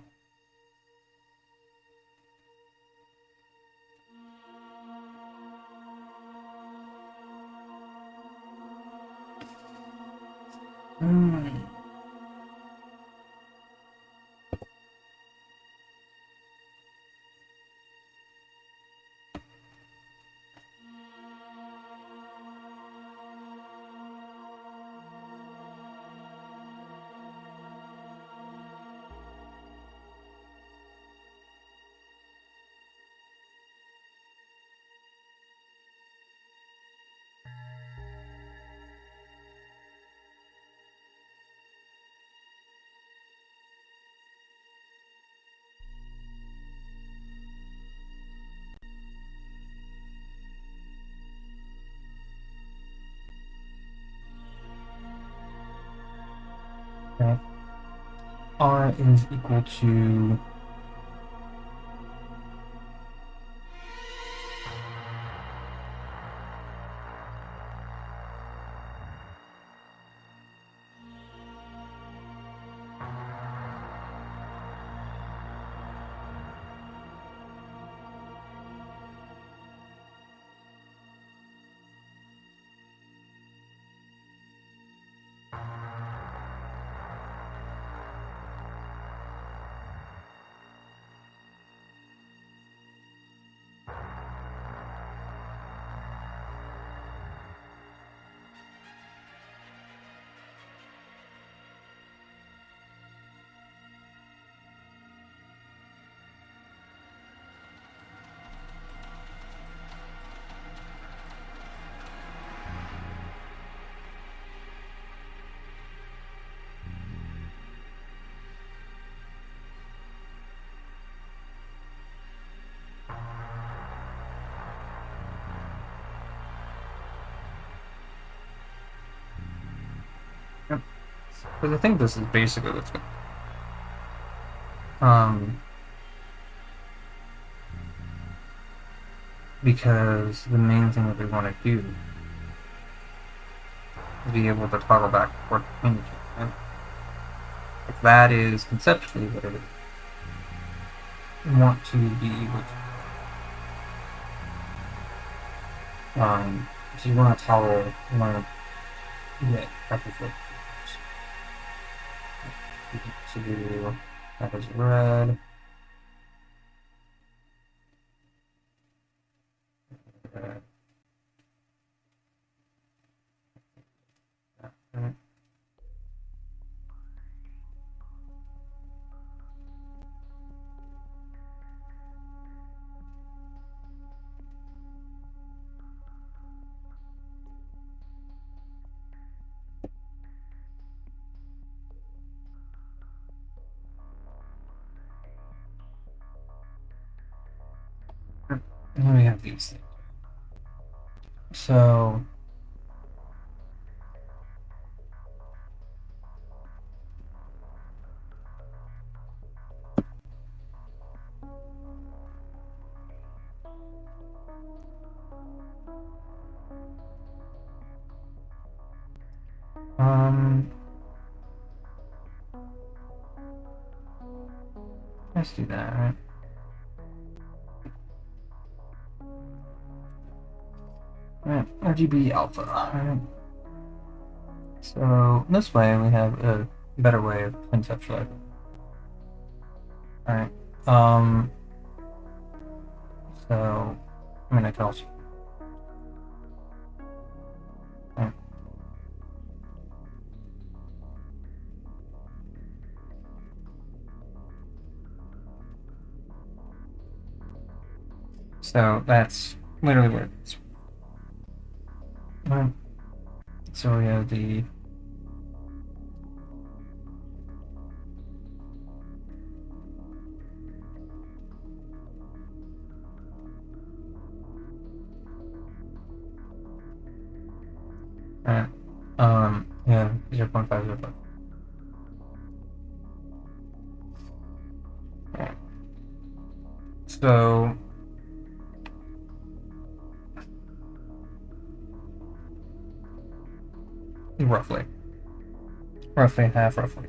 Okay. R is equal to because I think this is basically what's going because the main thing that we want to do is be able to toggle back and forth between the two. Right? If that is conceptually what it is, we want to be able to so you want to toggle, you want to get back and forth. So do that is red. Red. Right. And then we have these things. So let's do that, right? Right, RGB alpha. Right. So this way we have a better way of conceptualizing. All right. So I'm gonna tell you. Right. So that's literally what it is. Right. So we have the right. Yeah, 0.5, 0.5. Right. So roughly half, roughly.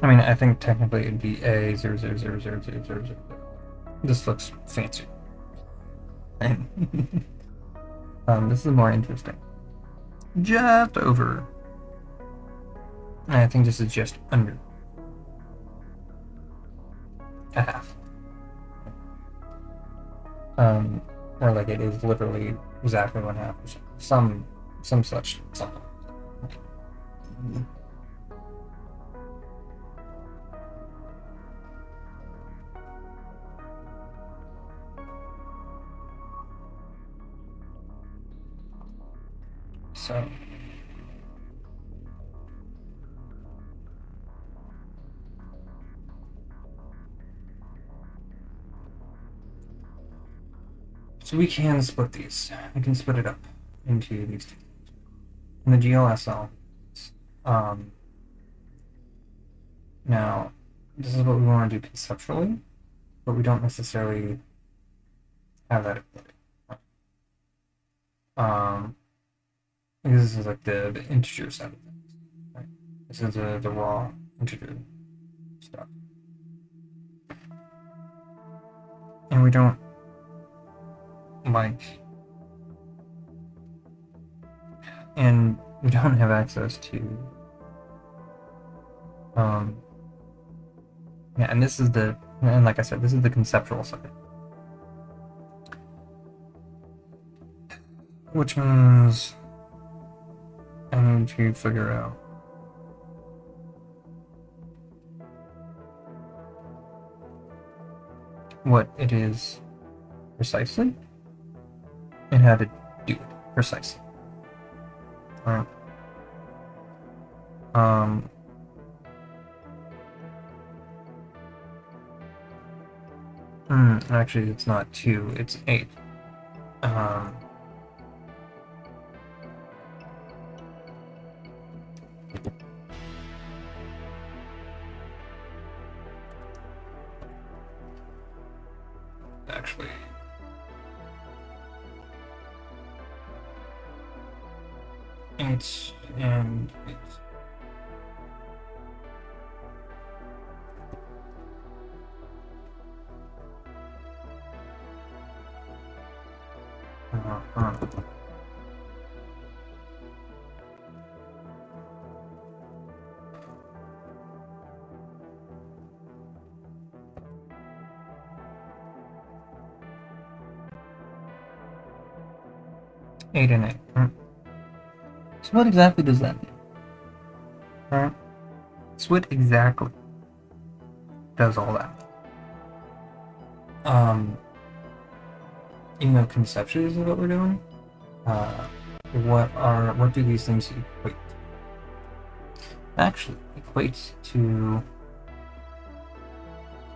I mean, I think technically it'd be A 0.0000000. This looks fancy. And this is more interesting. Just over. I think this is just under a half. Or like it is literally exactly 1/2. Some such something. So we can split these. We can split it up into these two. in the GLSL. Now, this is what we want to do conceptually, but we don't necessarily have that ability. Because this is like the integer side of things. Right? This is the raw integer stuff. And we don't and we don't have access to yeah, and this is and like I said, this is the conceptual side, which means I need to figure out what it is precisely and how to do it precisely. Alright. Actually, it's not 2, it's 8. Actually, it's and it's eight and 8. So what exactly does that mean? So what exactly does all that? You know, conceptually is what we're doing. What do these things equate to? Actually, equates to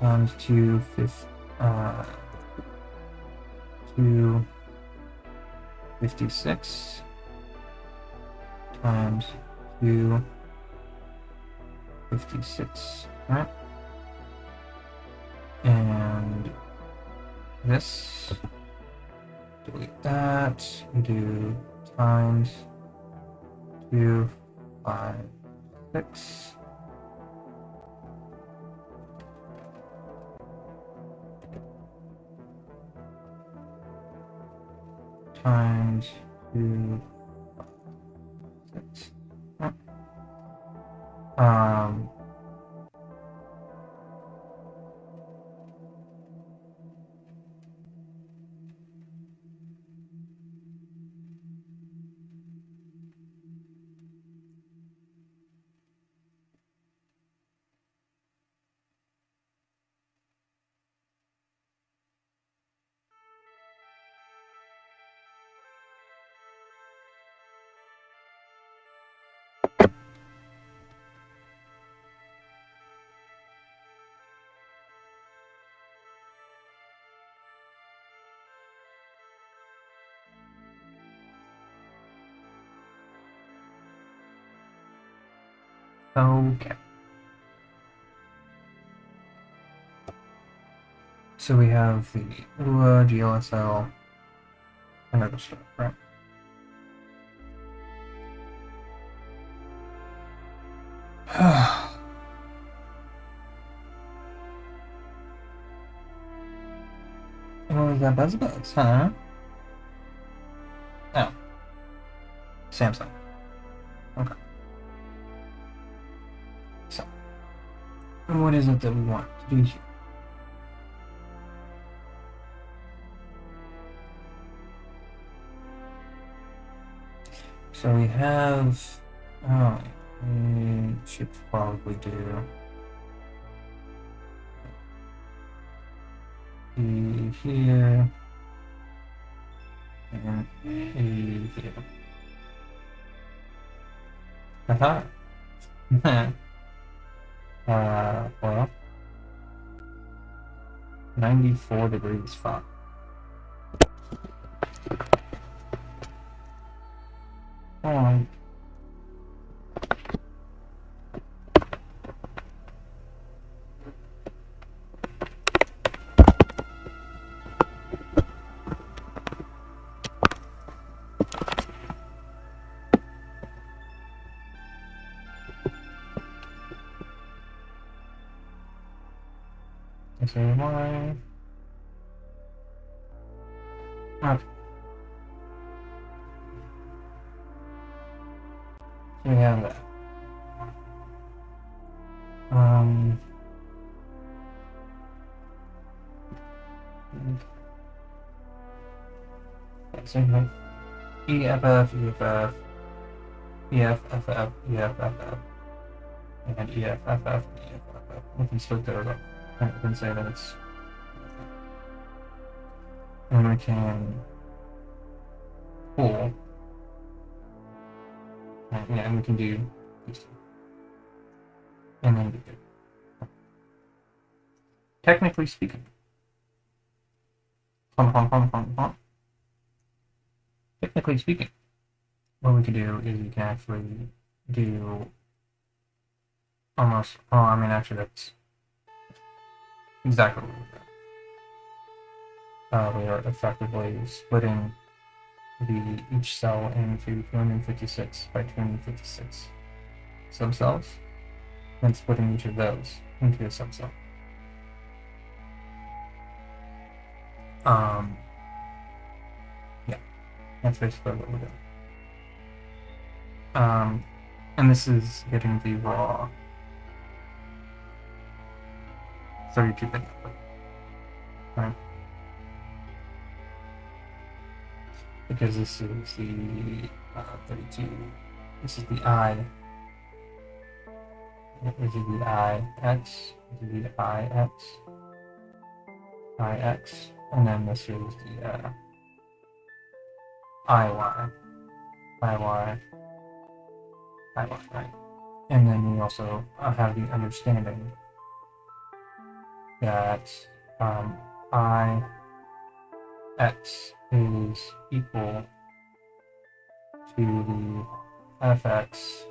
times 256 times 256, right? And this, delete that, we do times 256 times 256. Okay. So we have the UA, GLSL, and other stuff, right? What was that buzzbuzz, huh? Oh. Samsung. Okay. So, what is it that we want to do here? So we have, we should probably do E here and E here. Uh-huh. Well, 94 degrees fuck. Hold on. say why. Okay. So we have that. So you have EFF, EFF, EFFF, EFFF, and EFFF, and EFFF. We can split those up. And we can say that it's. And we can pull. And we can do these two. And then be good. Technically speaking. Technically speaking, what we could do is we can actually do almost, oh, I mean, actually, that's exactly what we're doing. We are effectively splitting each cell into 256 by 256 subcells, and splitting each of those into a subcell. Yeah, that's basically what we're doing. And this is getting the raw 32-bit output, right? Because this is the 32. This is the I. This is the IX. This is the IX. IX. And then this is the IY. IY. IY, right? And then we also have the understanding that IX is equal to the FX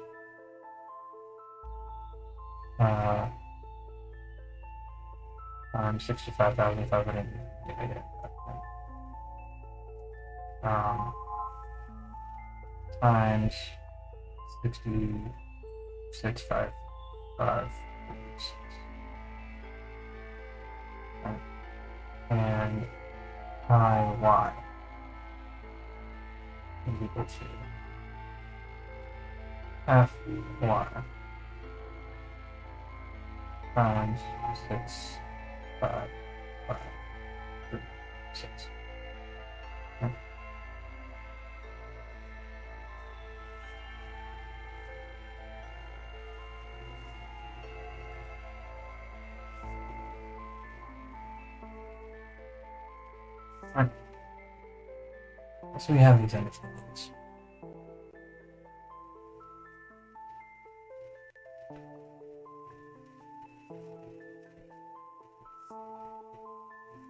times 65,500 times 66,556, and IY is equal to FY times 65,556. Right. So we have these understandings.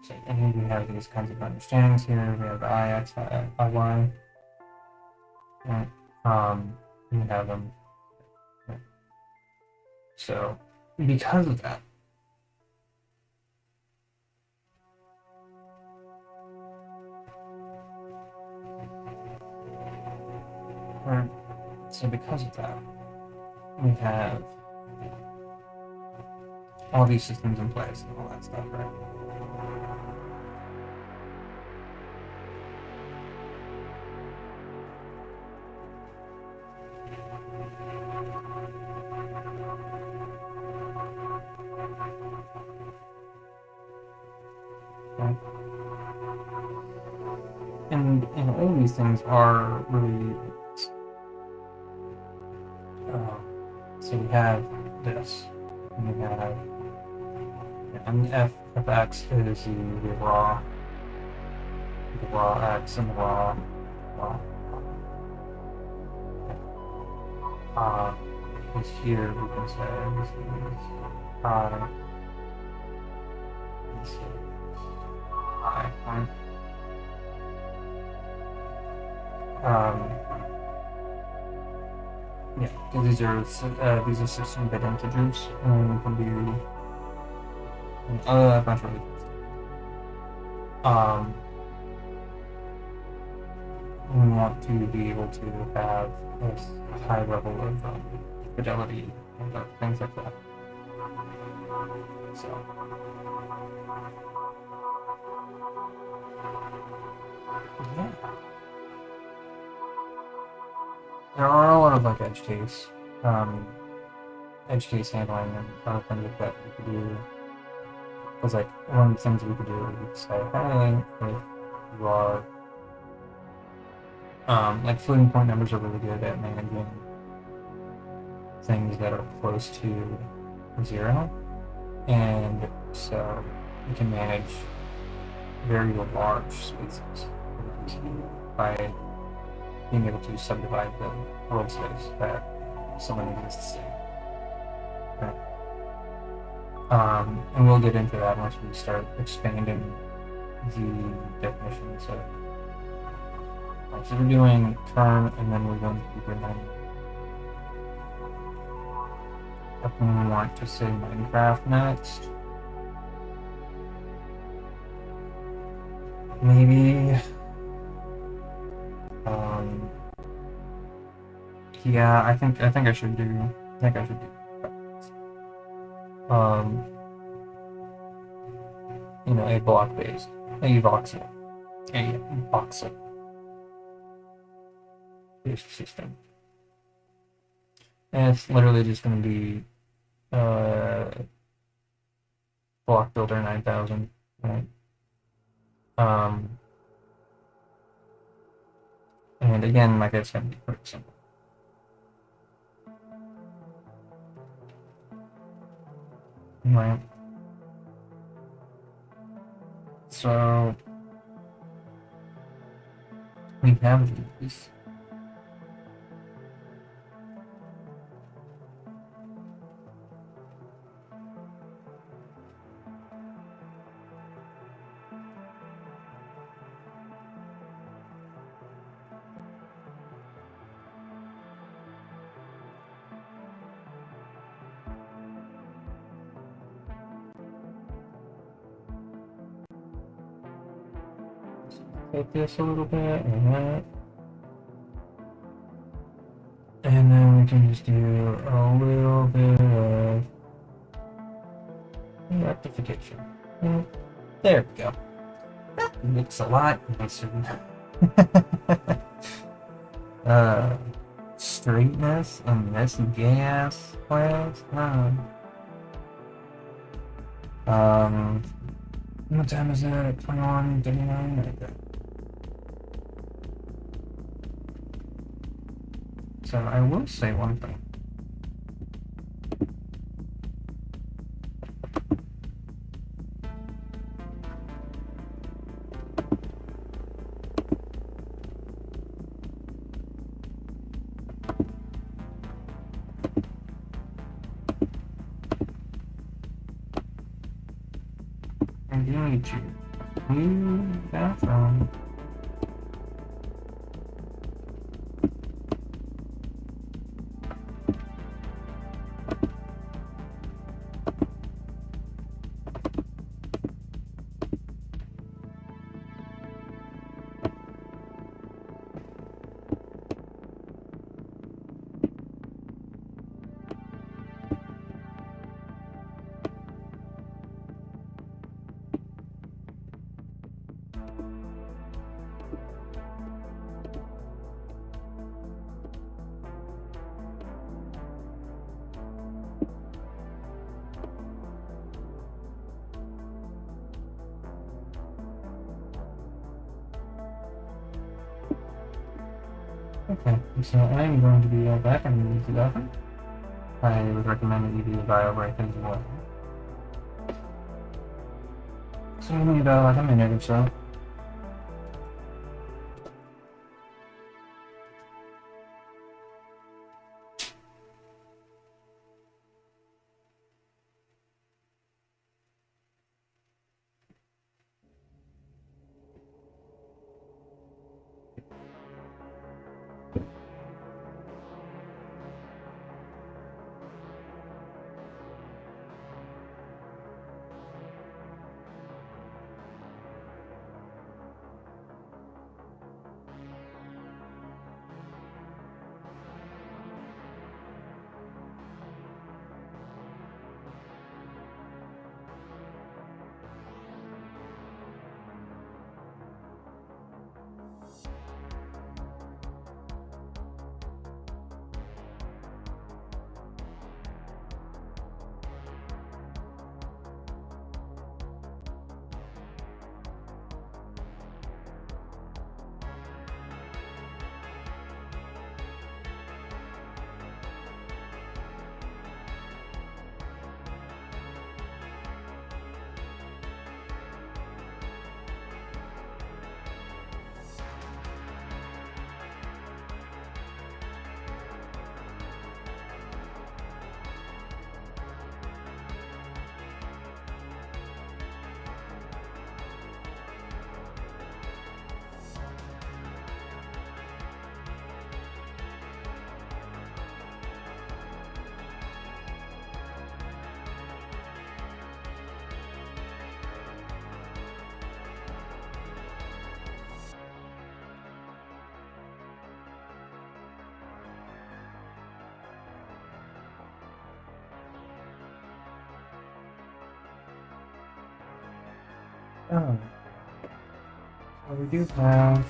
So, and here we have these kinds of understandings here. We have IX, IY. Right. We have them. Right. So because of that, right. So because of that, we have all these systems in place and all that stuff, right? Okay. And all these things are really so we have this, and we have, and f of x is the raw x and the raw. Is here we can say this is I. This is I, right? Yeah, these are 16-bit integers, and we can do a bunch of really cool stuff. We want to be able to have a high level of fidelity and things like that. So yeah, there are a lot of like edge case handling and other things like that we could do. Because like one of the things we could do, we could say, hey, if you are like floating point numbers are really good at managing things that are close to 0, and so we can manage very large spaces by being able to subdivide the world space that someone exists in. Right? And we'll get into that once we start expanding the definitions of. So we're doing term, and then we're going to be doing. If we want to say Minecraft next, maybe. Yeah, I think I should do. I think I should do. A block based, a voxel based system, and it's literally just going to be block builder 9000, right? And again, like it's going to be pretty simple. Right. So we have these. Take this a little bit, and then we can just do a little bit of rectification. There we go. That looks a lot nicer. Straightness in this gas class. What time is it? 21:39. Okay. So I will say one thing. I do need you. New bathroom. Okay, so I'm going to be back and use the bathroom. I would recommend that you do the bio break as well. So we need like a minute or so. Oh. So we do have...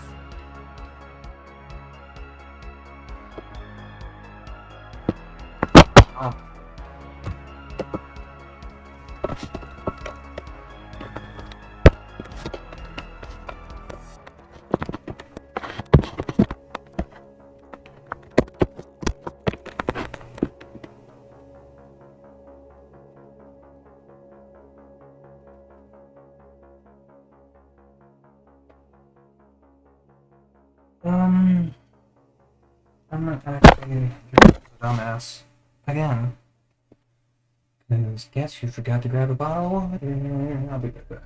Oh. I'm not actually a dumbass again. Because guess you forgot to grab a bottle of water. I'll be right back.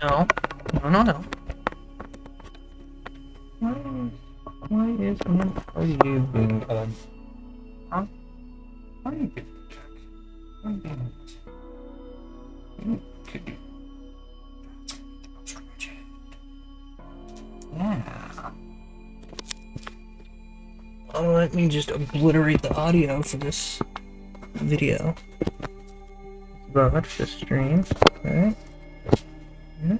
No. No. Why is are you being huh? Why are you being check? Why are you being you could be yeah. Oh, let me just obliterate the audio for this video. Watch the stream. Alright. Yeah. Is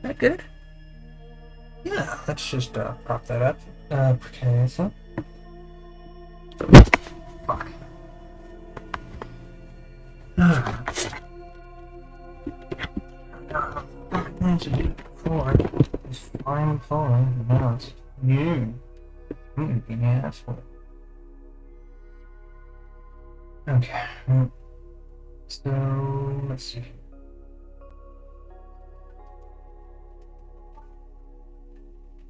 that good? Yeah, let's just prop that up. Okay, so. Fuck. I to do it before. It's fine falling. Now it's new. I'm being an asshole. Okay. So, let's see.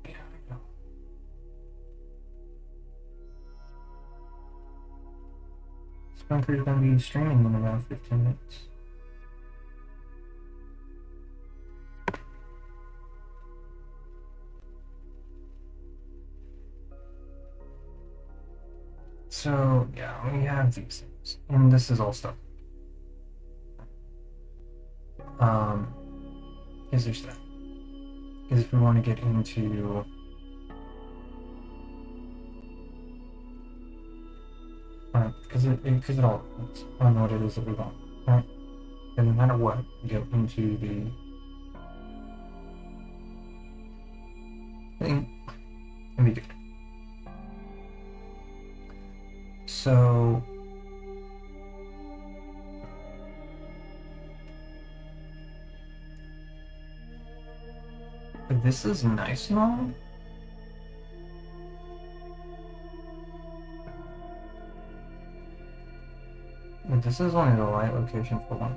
Yeah, I know. Spencer's gonna be streaming in about 15 minutes. So, yeah, we have these things. And this is all stuff. Is there stuff? Because if we want to get into because it all depends on what it is that we want, right? And no matter what, we get into the thing and be good. So this is nice and all. But this is only the light location for one.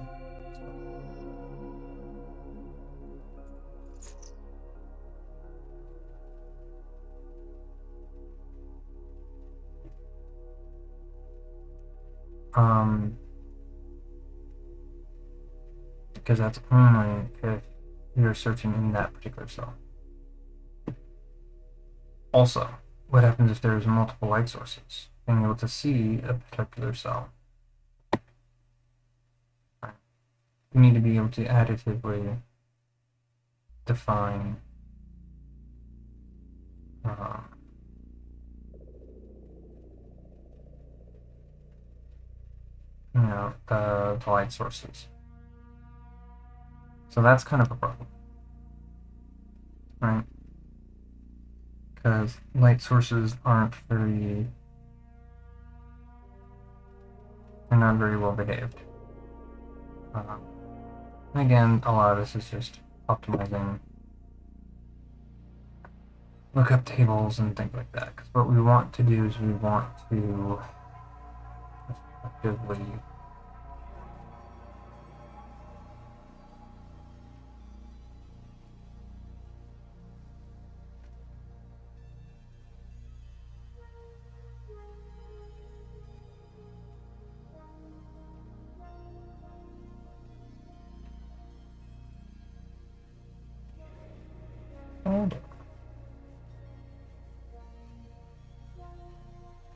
Because that's only if you're searching in that particular cell. Also, what happens if there's multiple light sources? Being able to see a particular cell. You need to be able to additively define the light sources. So that's kind of a problem, right? Because light sources they're not very well behaved. And again, a lot of this is just optimizing lookup tables and things like that. Because what we want to do is we want to effectively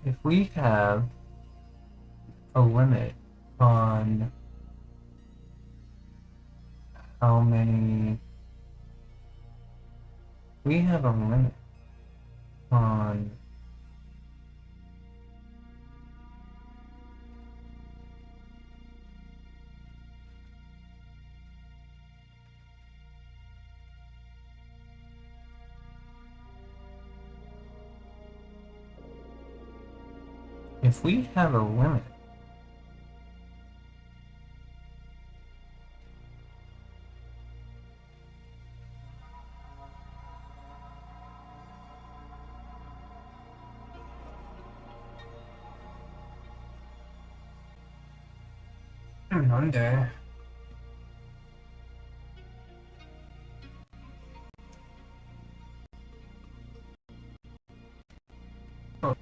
if we have a limit on how many, we have a limit on if we have a limit Monday. Oh,